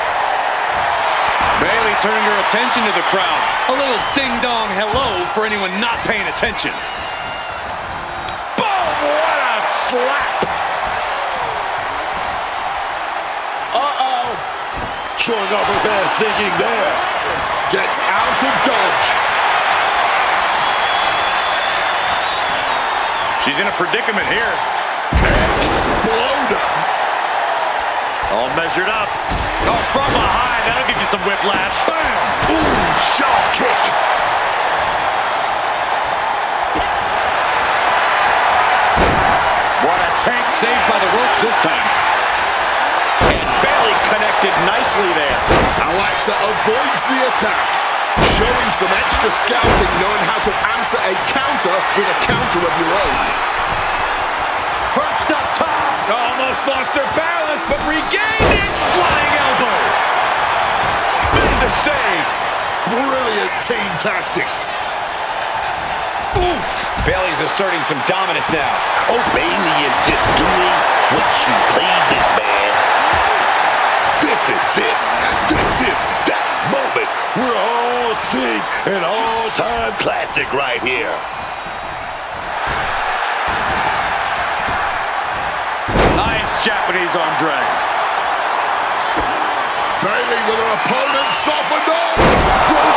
Bailey turning her attention to the crowd. A little ding-dong hello for anyone not paying attention. Boom! What a slap! Uh-oh. Showing off her fast thinking there. Gets out of dodge. She's in a predicament here. Exploder. All measured up. Oh, from behind. That'll give you some whiplash. Bam! Ooh, sharp kick. What a tank saved by the ropes this time. And Bailey connected nicely there. Alexa avoids the attack. Showing some extra scouting, knowing how to answer a counter with a counter of your own. Perched up top. Almost lost her balance, but regained it. Flying elbow. Made the save. Brilliant team tactics. Oof. Bailey's asserting some dominance now. Oh, Bailey is just doing what she pleases, man. This is it. This is that. moment. We're all seeing an all-time classic right here. Nice Japanese arm drag. Bailey with her opponent softened up.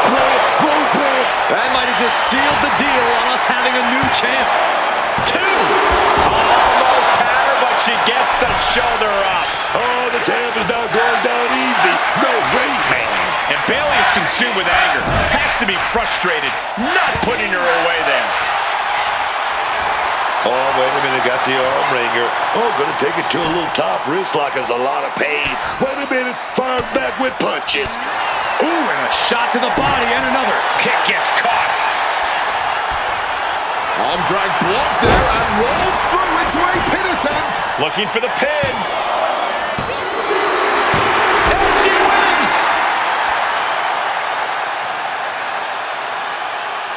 Rope plant. That might have just sealed the deal on us having a new champ. 2. Almost had her, but she gets the shoulder up. Oh, the champ is now going down easy. No way, man. And Bailey is consumed with anger. Has to be frustrated, not putting her away there. Oh, wait a minute, got the arm wringer. Oh, gonna take it to a little top wrist lock is a lot of pain. Wait a minute, fired back with punches. Ooh, and a shot to the body and another. Kick gets caught. Arm drag blocked there and rolls through into a pin attempt. Looking for the pin. And she wins!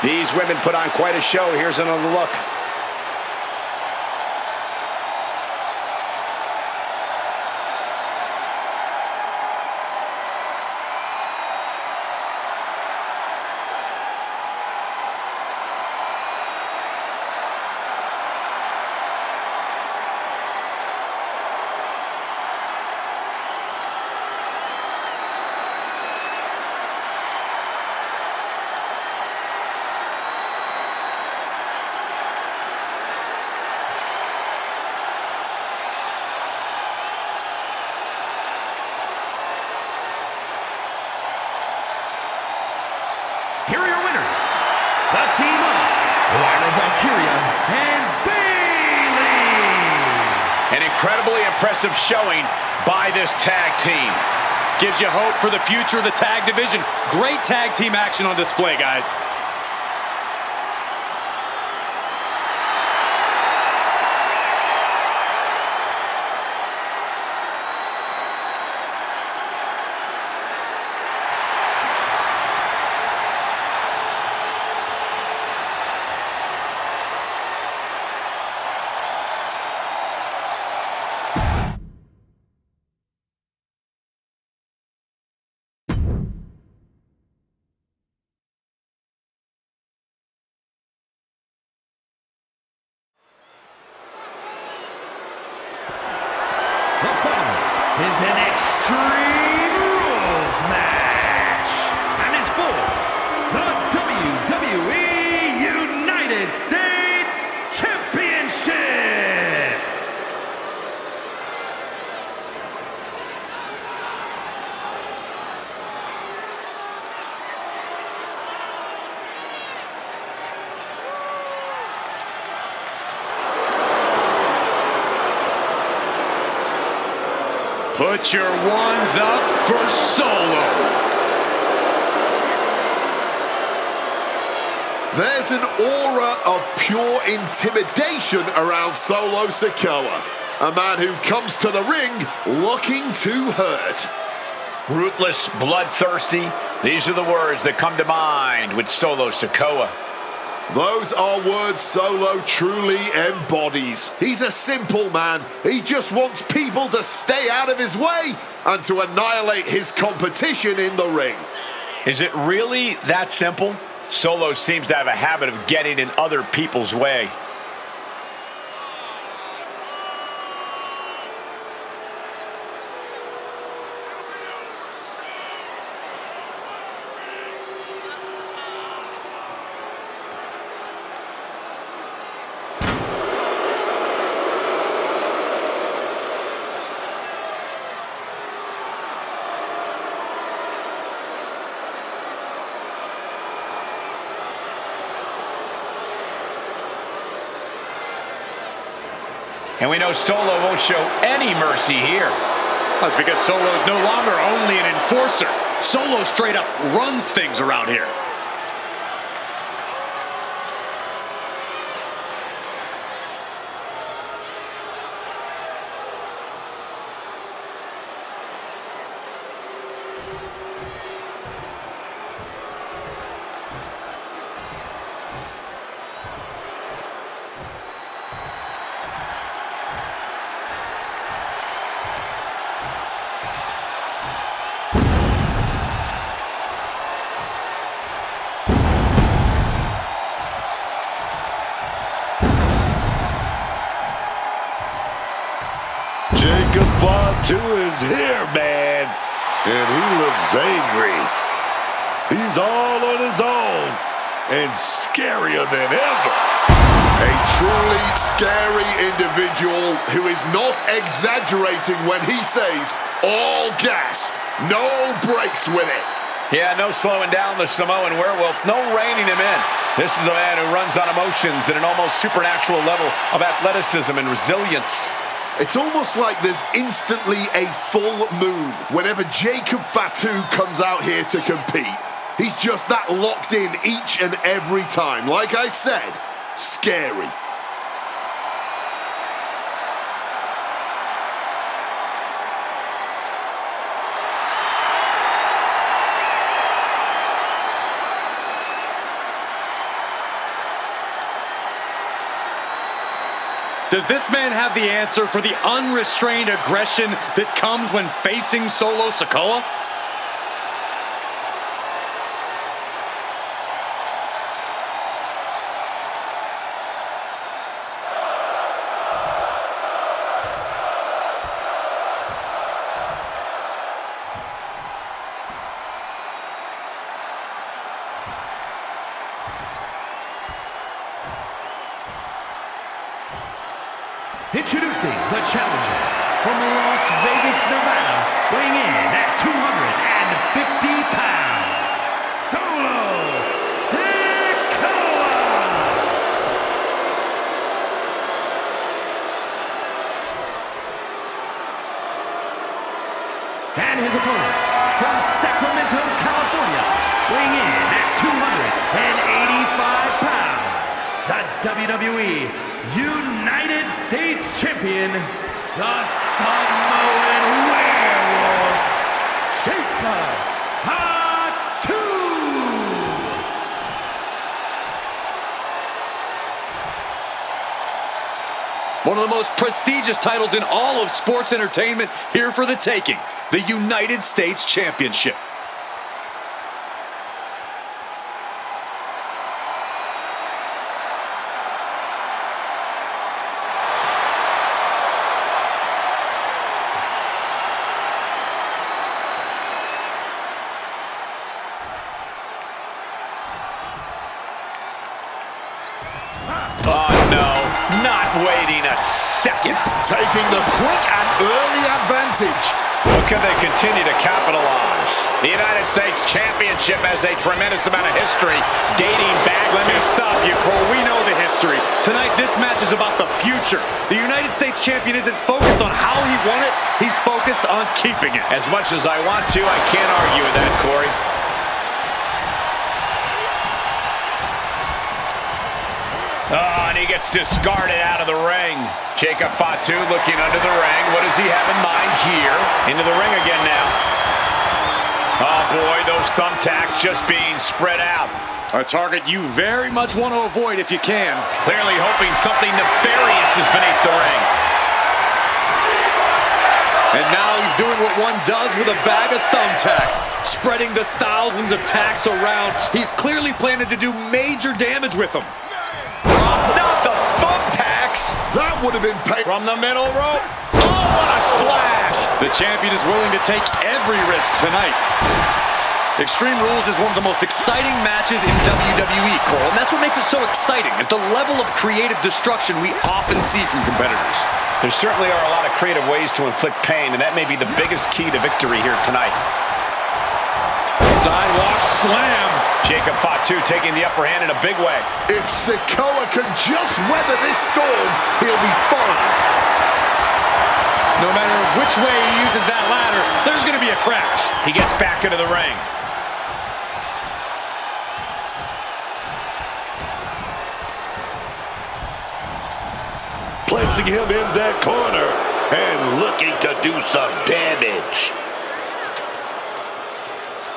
These women put on quite a show. Here's another look. Here are your winners, the team of Lyra Valkyria and Bailey. An incredibly impressive showing by this tag team. Gives you hope for the future of the tag division. Great tag team action on display, guys. The following is an Extreme Rules match and is for the WWE United States Championship. Put your ones up for Solo. There's an aura of pure intimidation around Solo Sikoa, a man who comes to the ring looking to hurt. Ruthless, bloodthirsty. These are the words that come to mind with Solo Sikoa. Those are words Solo truly embodies. He's a simple man. He just wants people to stay out of his way and to annihilate his competition in the ring. Is it really that simple? Solo seems to have a habit of getting in other people's way. And we know Solo won't show any mercy here. That's because Solo is no longer only an enforcer. Solo straight up runs things around here. Jacob Fatu is here, man. And he looks angry. He's all on his own and scarier than ever. A truly scary individual who is not exaggerating when he says all gas, no brakes with it. Yeah, no slowing down the Samoan werewolf, no reining him in. This is a man who runs on emotions at an almost supernatural level of athleticism and resilience. It's almost like there's instantly a full moon whenever Jacob Fatu comes out here to compete. He's just that locked in each and every time. Like I said, scary. Does this man have the answer for the unrestrained aggression that comes when facing Solo Sikoa? Introducing the challenger from Las Vegas, Nevada, weighing in at 250 pounds, Solo Sikoa! And his opponent from Sacramento, California, weighing in at 285 pounds, the WWE United States Champion, the Samoan Werewolf, Jacob Fatu! One of the most prestigious titles in all of sports entertainment here for the taking, the United States Championship. Oh, no, not waiting a second. Taking the quick and early advantage. What can they continue to capitalize? The United States Championship has a tremendous amount of history dating back Let to... me stop you, Cole. We know the history. Tonight, this match is about the future. The United States Champion isn't focused on how he won it. He's focused on keeping it. As much as I want to, I can't argue with that, Corey. Oh, and he gets discarded out of the ring. Jacob Fatu looking under the ring. What does he have in mind here? Into the ring again now. Oh, boy, those thumbtacks just being spread out. A target you very much want to avoid if you can. Clearly hoping something nefarious is beneath the ring. And now he's doing what one does with a bag of thumbtacks, spreading the thousands of tacks around. He's clearly planning to do major damage with them. Not the thumbtacks. That would have been paid. From the middle rope. Oh, what a splash. The champion is willing to take every risk tonight. Extreme Rules is one of the most exciting matches in WWE, Cole. And that's what makes it so exciting, is the level of creative destruction we often see from competitors. There certainly are a lot of creative ways to inflict pain, and that may be the biggest key to victory here tonight. Sidewalk slam. Jacob Fatu taking the upper hand in a big way. If Sikoa can just weather this storm, he'll be fine. No matter which way he uses that ladder, there's going to be a crash. He gets back into the ring. Placing him in that corner and looking to do some damage.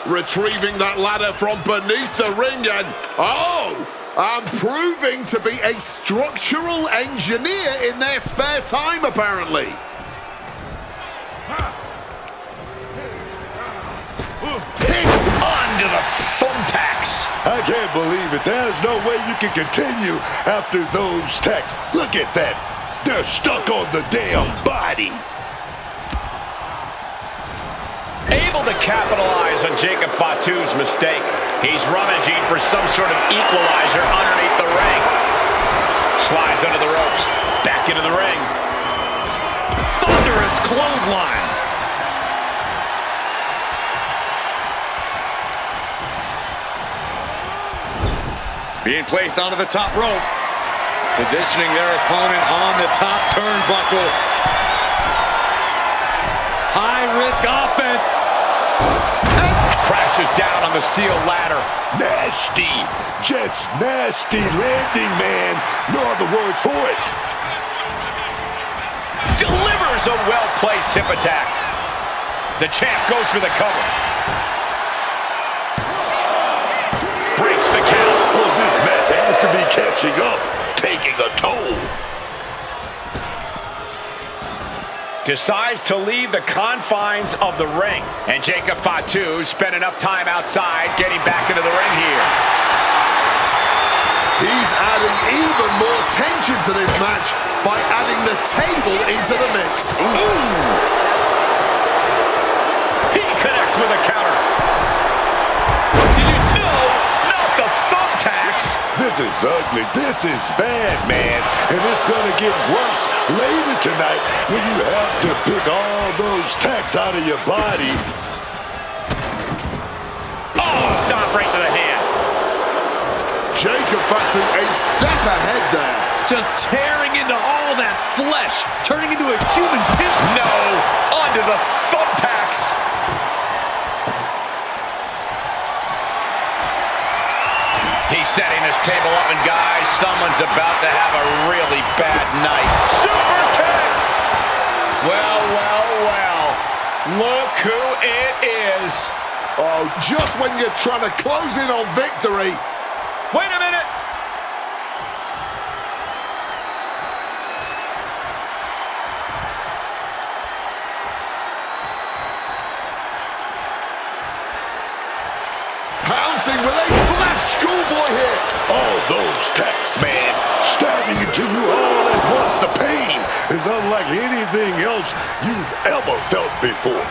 Retrieving that ladder from beneath the ring and, and proving to be a structural engineer in their spare time, apparently. Hit under the thumbtacks. I can't believe it. There's no way you can continue after those tacks. Look at that. They're stuck on the damn body. able to capitalize on Jacob Fatu's mistake. He's rummaging for some sort of equalizer underneath the ring. Slides under the ropes. Back into the ring. Thunderous clothesline. Being placed onto the top rope. Positioning their opponent on the top turnbuckle. High-risk offense. Crashes down on the steel ladder. Nasty, just nasty landing, man. No other word for it. Delivers a well-placed hip attack. The champ goes for the cover. Breaks the count. Oh, this match has to be catching up, taking a toll. Decides to leave the confines of the ring. And Jacob Fatu spent enough time outside getting back into the ring here. He's adding even more tension to this match by adding the table into the mix. Ooh. He connects with a counter. No, not the thumbtacks. This is ugly. This is bad, man. And it's going to get worse later tonight when you have to pick all those tacks out of your body. Oh, stop right to the hand. Jacob Fatu a step ahead there. Just tearing into all that flesh, turning into a human pimp. No, onto the thumbtacks. He's setting this table up, and guys, someone's about to have a really bad night. Super kick! Well, well, well. Look who it is. Oh, just when you're trying to close in on victory. Wait a minute. Pouncing with a flash schoolboy here. All those tacks, man, stabbing into you all at once. The pain is unlike anything else you've ever felt before.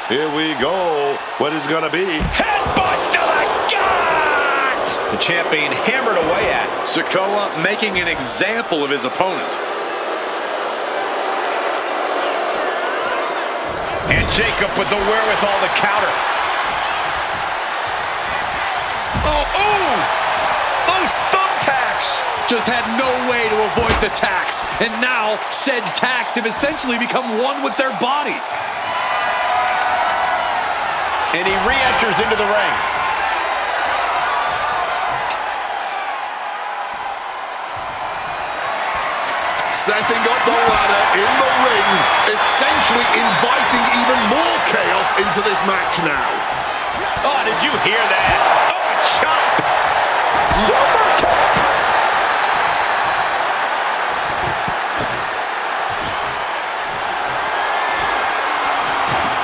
Here we go. What is gonna be? Headbutt to the gut! The champ being hammered away at. Sikoa making an example of his opponent. And Jacob with the wherewithal to counter. Oh, those thumbtacks! Just had no way to avoid the tacks. And now, said tacks have essentially become one with their body. And he re-enters into the ring. Setting up the ladder in the ring, essentially inviting even more chaos into this match now. Oh, did you hear that? Oh, chop! Super kick!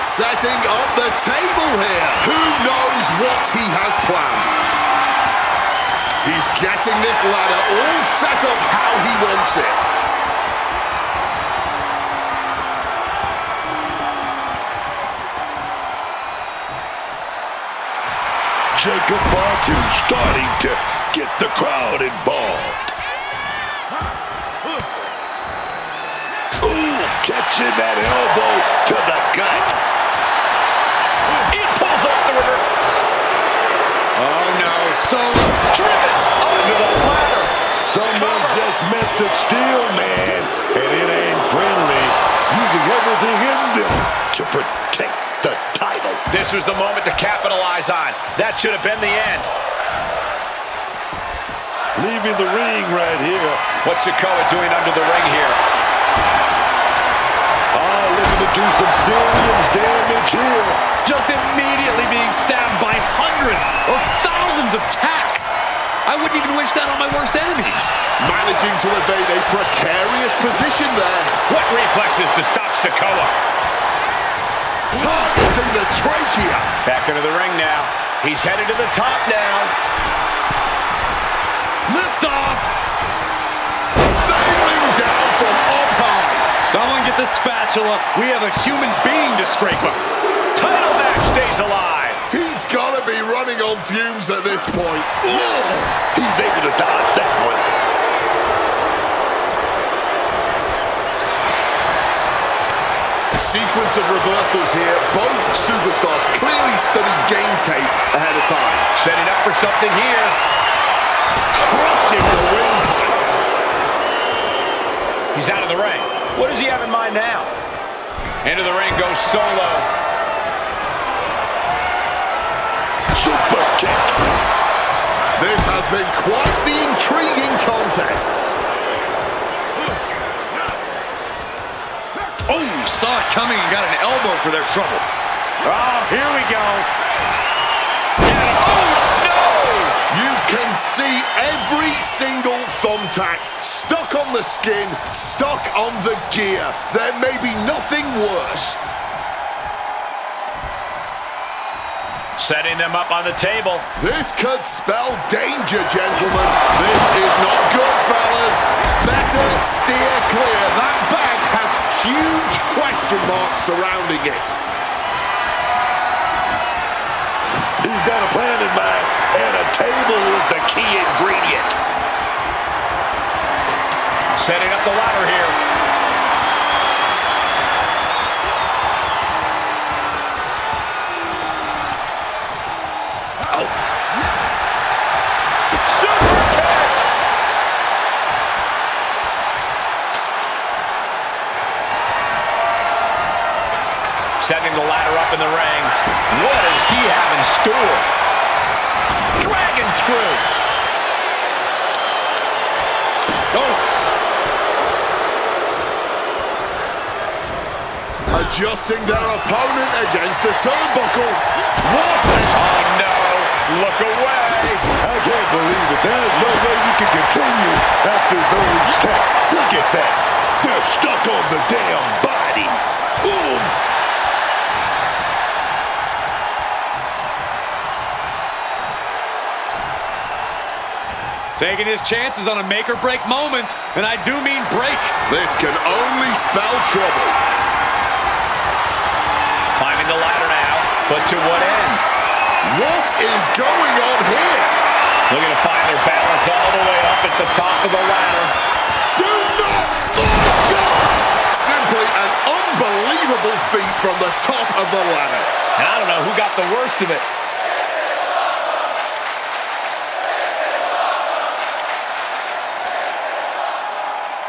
Setting up the table here. Who knows what he has planned? He's getting this ladder all set up how he wants it. Jacob Fatu starting to get the crowd involved. Ooh, catching that elbow to the gut. He pulls off the river. Oh no, so Driven under the ladder. Someone just met the steel man, and it ain't friendly. Using everything in them to protect the title. This was the moment to capitalize on. That should have been the end. Leaving the ring right here. What's Sikoa doing under the ring here? Looking to do some serious damage here. just immediately being stabbed by hundreds or thousands of tacks. I wouldn't even wish that on my worst enemies. Managing to evade a precarious position there. What reflexes to stop Sikoa? Targeting the trachea. Back into the ring now. He's headed to the top now. Lift off. Sailing down from up high. Someone get the the spatula, we have a human being to scrape up. Title match stays alive. He's got to be running on fumes at this point. Oh, he's able to dodge that one. Sequence of reversals here. Both superstars clearly studied game tape ahead of time. Setting up for something here. Crushing the windpipe. He's out of the ring. What does he have in mind now? Into the ring goes Solo. Super kick. This has been quite the intriguing contest. Oh, saw it coming and got an elbow for their trouble. Oh, here we go. You can see every single thumbtack stuck on the skin, stuck on the gear. There may be nothing worse. Setting them up on the table. This could spell danger, gentlemen. This is not good, fellas. Better steer clear. That bag has huge question marks surrounding it. He's got a plan in mind, and a table is the key ingredient. Setting up the ladder here. Oh, Super kick! Setting the ladder up in the ring. What does he have in store? Dragon screw! Oh, Adjusting their opponent against the turnbuckle. What a... Oh no! Look away! I can't believe it. There's no way you can continue after those taps. Look at that. They're stuck on the damn body. Boom. taking his chances on a make-or-break moment, and I do mean break. This can only spell trouble. Climbing the ladder now, but to what end? What is going on here? Looking to find their balance all the way up at the top of the ladder. Do not... Oh, God! Simply an unbelievable feat from the top of the ladder. And I don't know who got the worst of it.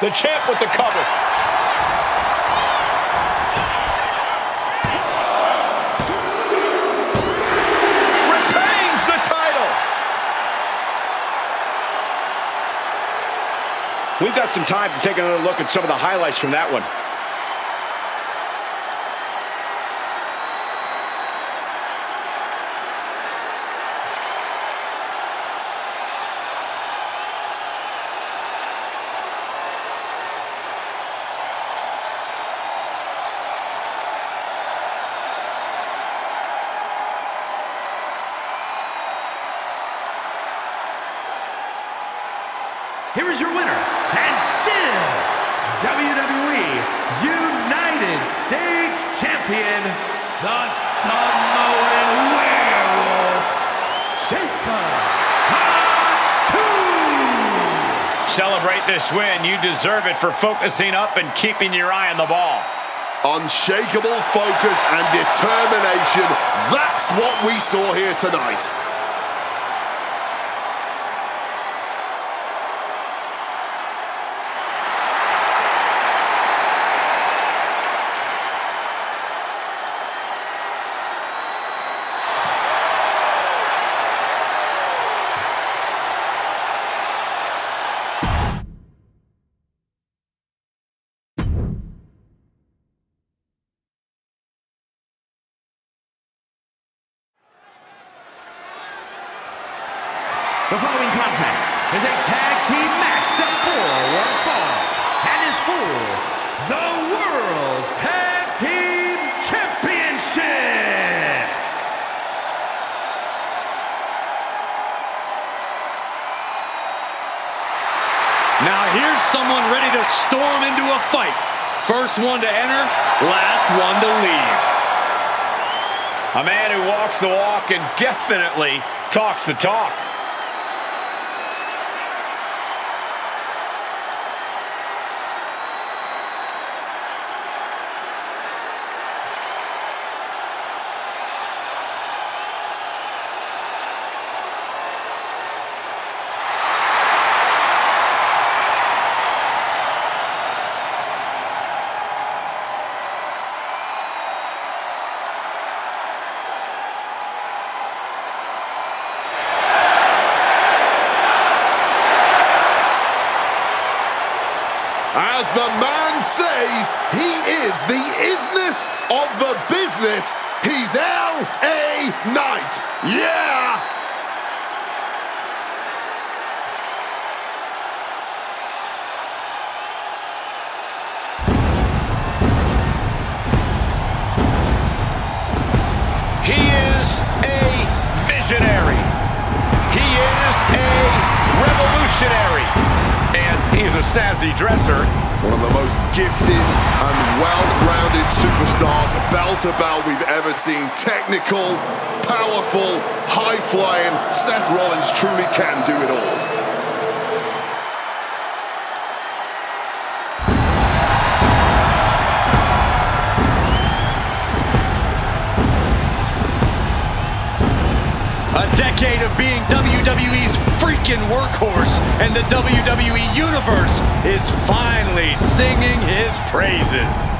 The champ with the cover. Retains the title. We've got some time to take another look at some of the highlights from that one. Here is your winner, and still WWE United States Champion, the Samoan Werewolf, Jacob Fatu! Celebrate this win. You deserve it for focusing up and keeping your eye on the ball. Unshakable focus and determination. That's what we saw here tonight. The following contest is a tag team match set for one fall and is for the World Tag Team Championship. Now here's someone ready to storm into a fight. First one to enter, last one to leave. A man who walks the walk and definitely talks the talk. As the man says, he is the isness of the business. He's L.A. Knight. Yeah! He is a visionary. He is a revolutionary. And he's a snazzy dresser. One of the most gifted and well-rounded superstars, bell to bell, we've ever seen. Technical, powerful, high-flying. Seth Rollins truly can do it all. A decade of being WWE's freaking workhorse, and the WWE Universe is finally singing his praises.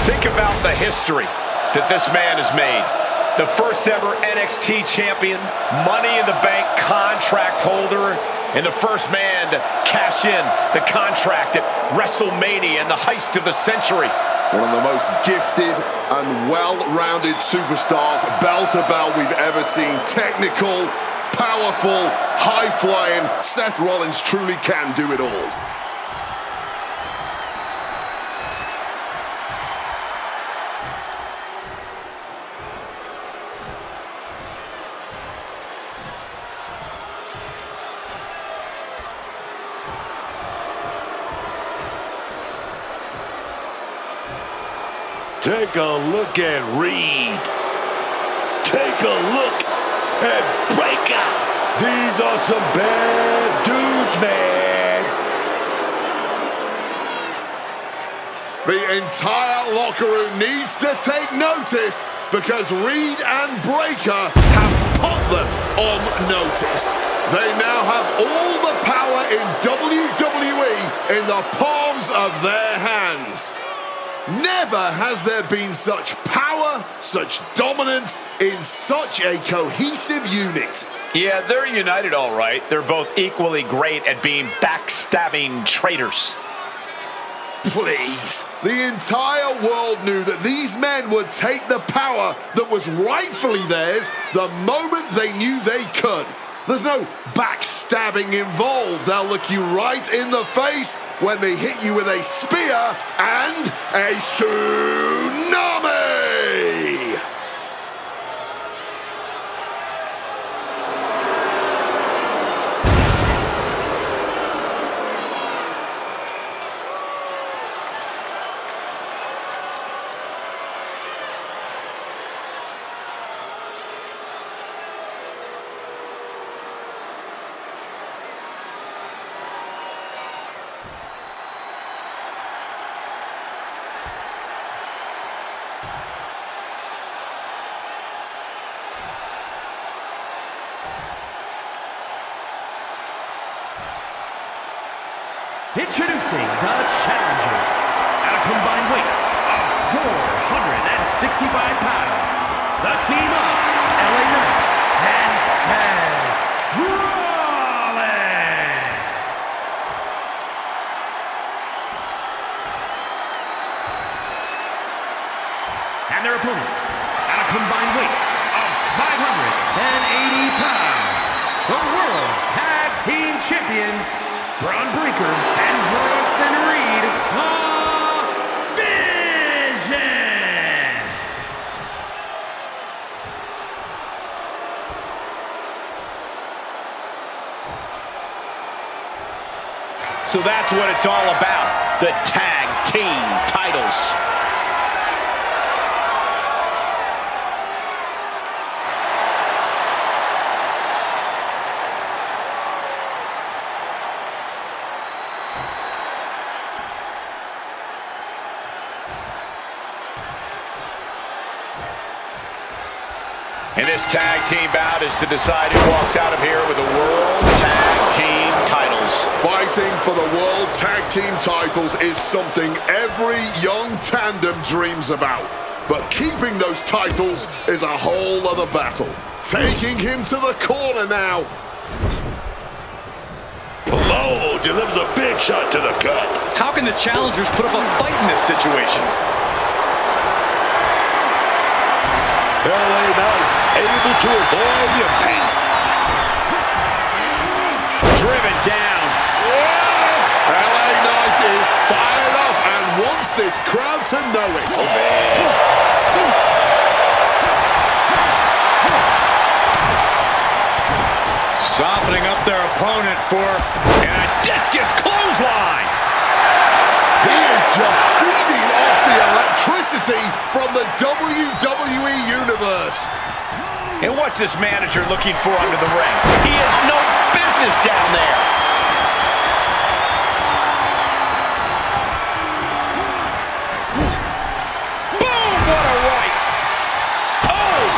Think about the history that this man has made. The first ever NXT champion, Money in the Bank contract holder, and the first man to cash in the contract at WrestleMania and the heist of the century. One of the most gifted and well-rounded superstars, bell to bell, we've ever seen. Technical, powerful, high-flying. Seth Rollins truly can do it all. Take a look at Reed. Take a look at Breaker. These are some bad dudes, man. The entire locker room needs to take notice because Reed and Breaker have put them on notice. They now have all the power in WWE in the palms of their hands. Never has there been such power, such dominance in such a cohesive unit. Yeah, they're united all right. They're both equally great at being backstabbing traitors. Please. The entire world knew that these men would take the power that was rightfully theirs the moment they knew they could. There's no backstabbing involved. They'll look you right in the face when they hit you with a spear and a tsunami! Introducing the challengers at a combined weight of 465 pounds. The team of LA Knight and Seth Rollins. And their opponents at a combined weight of 580 pounds, the World Tag Team Champions, Braun Breaker and Bronson Reed, the Vision! So that's what it's all about, the tag team titles. And this tag team bout is to decide who walks out of here with the World Tag Team titles. Fighting for the World Tag Team titles is something every young tandem dreams about. But keeping those titles is a whole other battle. Taking him to the corner now. Low delivers a big shot to the gut. How can the challengers put up a fight in this situation? LA Knight able to avoid the impact. Driven down. LA Knight is fired up and wants this crowd to know it. Oh, man. Softening up their opponent for And a discus clothesline. He is just feeding off the electricity from the WWE Universe. And what's this manager looking for under the ring? He has no business down there. Boom! What a right. Oh!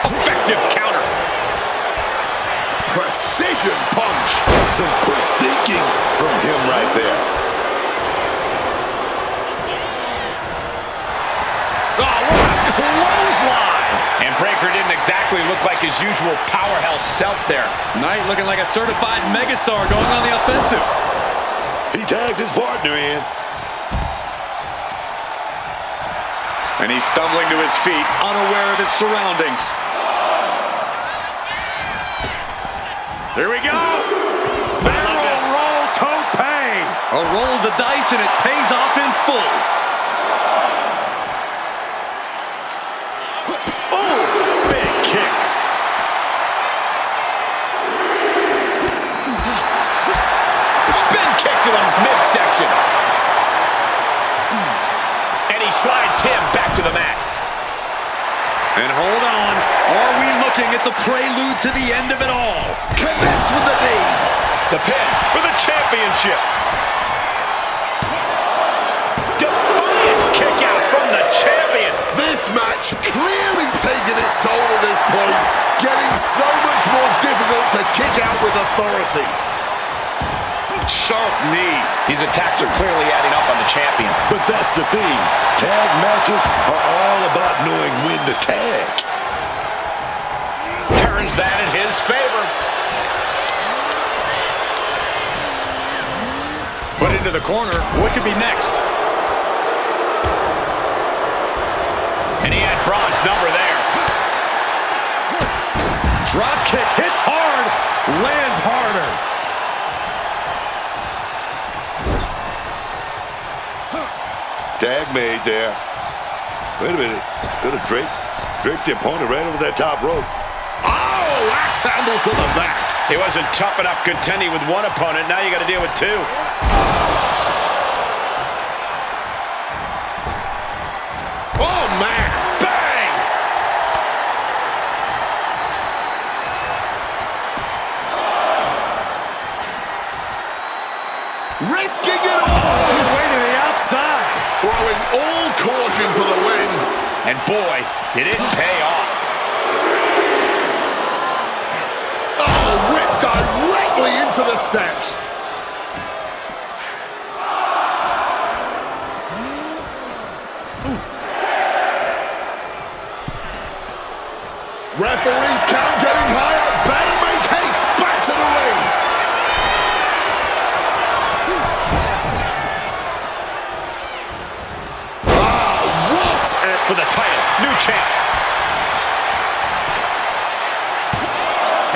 Effective counter. Precision punch. Some quick thinking from him right there. Oh, what a clothesline! And Breaker didn't exactly look like his usual powerhouse self there. Knight looking like a certified megastar going on the offensive. He tagged his partner in. And he's stumbling to his feet, unaware of his surroundings. Here we go! Barrel roll tope! A roll of the dice and it pays off in full. Oh! Big kick. Spin kick to the midsection. And he slides him back to the mat. And hold on, are we looking at the prelude to the end of it all? Connects with the knee. The pin for the championship. Defiant kick out from the champion. This match clearly taking its toll at this point, getting so much more difficult to kick out with authority. Sharp knee. These attacks are clearly adding up on the champion. But that's the thing. Tag matches are all about knowing when to tag. Turns that in his favor. Put into the corner. What could be next? And he had Braun's number there. Drop kick hits hard, lands harder. Tag made there. Wait a minute. Gonna drape the opponent right over that top rope. Oh, axe handle to the back. He wasn't tough enough contending with one opponent. Now you got to deal with two. Oh, man. Bang! Risking it all. Way to the outside. Throwing all caution to the wind. And boy, did it pay off. Oh, whipped directly into the steps. Referee's count getting higher. Better make haste. Back to the ring. Ah, what for the title. New champ.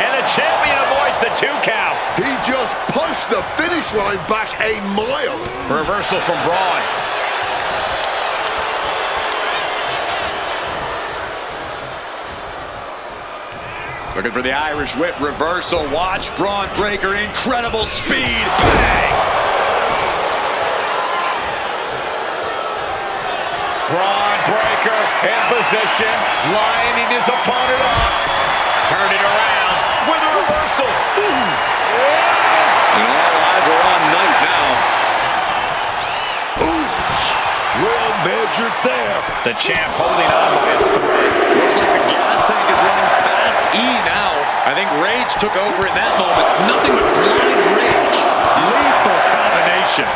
And the champion avoids the 2 count. He just pushed the finish line back a mile. Reversal from Braun. Looking for the Irish whip reversal. Watch Braun Breaker. Incredible speed. Bang! Braun Breaker in position, lining his opponent up. Turn it around with a reversal. Ooh. And all eyes are on Knight now. Ooh, well measured there. The champ holding on by a thread. Looks like the gas tank is running past E now. I think rage took over in that moment. Nothing but blind rage. Lethal combination.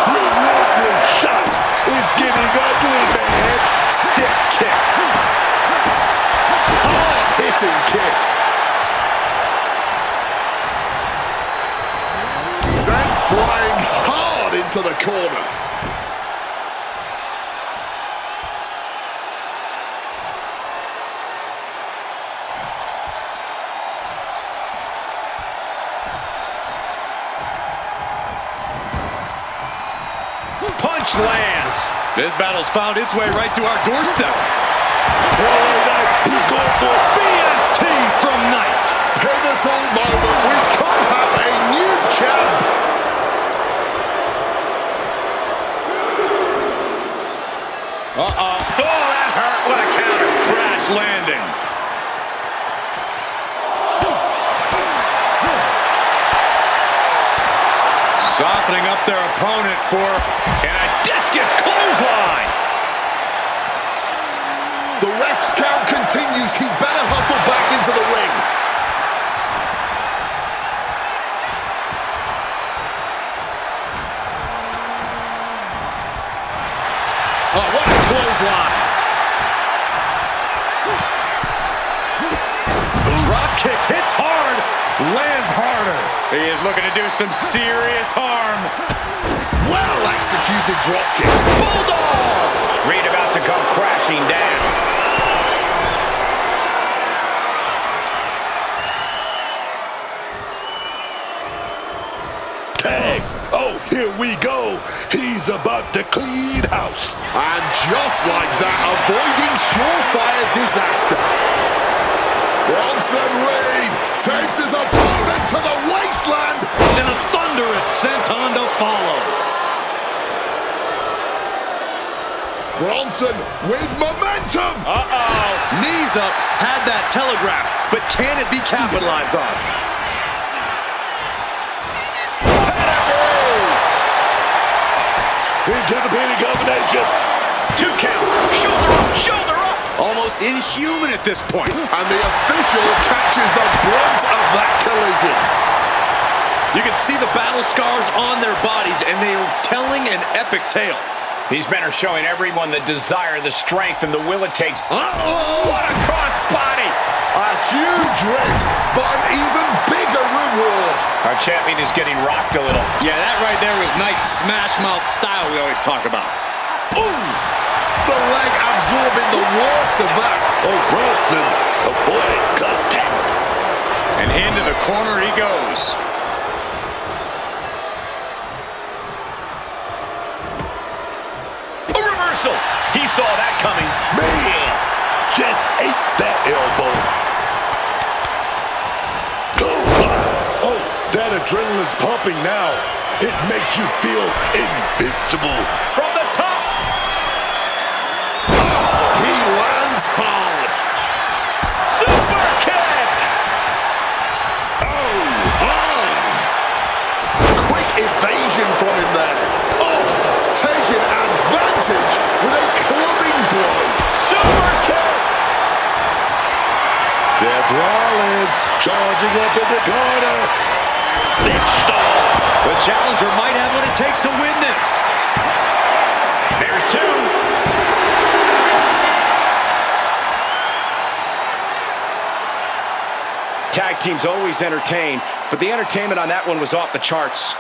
Relentless shots. It's getting ugly, man. Step kick. Hard hitting kick. Sent flying hard into the corner. Punch lands. This battle's found its way right to our doorstep. He's going for BFT from Knight. Pivotal moment. We could have a new champ. Uh-oh. Oh, that hurt. What a counter. Crash landing. Softening up their opponent for And a discus clothesline. The ref's count continues. He better hustle back into the ring. Oh, what a clothesline. drop kick. Hits hard. Lands harder. He is looking to do some serious harm. Well executed drop kick. Bulldog! Reed about to come crashing down. tag. Oh, here we go. He's about to clean house. And just like that, avoiding surefire disaster. Bronson Reed takes his opponent to the wasteland. And a thunderous senton to follow. Bronson with momentum. Uh-oh. Knees up, had that telegraphed, but can it be capitalized on? Into the pinning combination. 2 count. Shoulder up, shoulder up. Almost inhuman at this point. And the official catches the brunt of that collision. You can see the battle scars on their bodies, and they are telling an epic tale. These men are showing everyone the desire, the strength, and the will it takes. Uh-oh! What a cross body! A huge risk, but an even bigger reward. Our champion is getting rocked a little. Yeah, that right there was Knight's smash mouth style we always talk about. Ooh! The leg absorbing the worst of that. Oh, Bronson avoids contact. And into the corner he goes. A reversal. He saw that coming. Man, just ate that elbow. Oh, that adrenaline's pumping now. It makes you feel invincible. From the top. He lands hard. Super kick. Quick evasion from him there. Oh, taking advantage with a clubbing blow. Super kick. Seth Rollins charging up in the corner. Big star. The challenger might have what it takes to win this. There's 2. Tag teams always entertain, but the entertainment on that one was off the charts.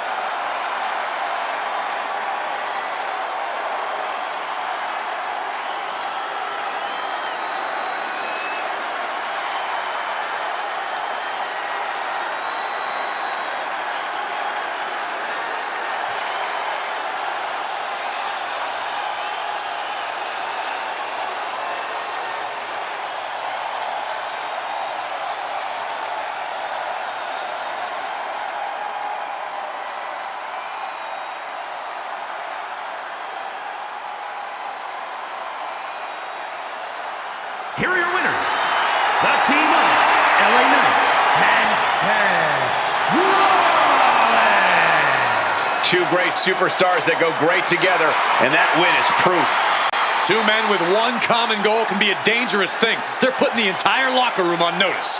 here are your winners, the team of LA Knight and Seth Rollins. Two great superstars that go great together, and that win is proof. Two men with one common goal can be a dangerous thing. They're putting the entire locker room on notice.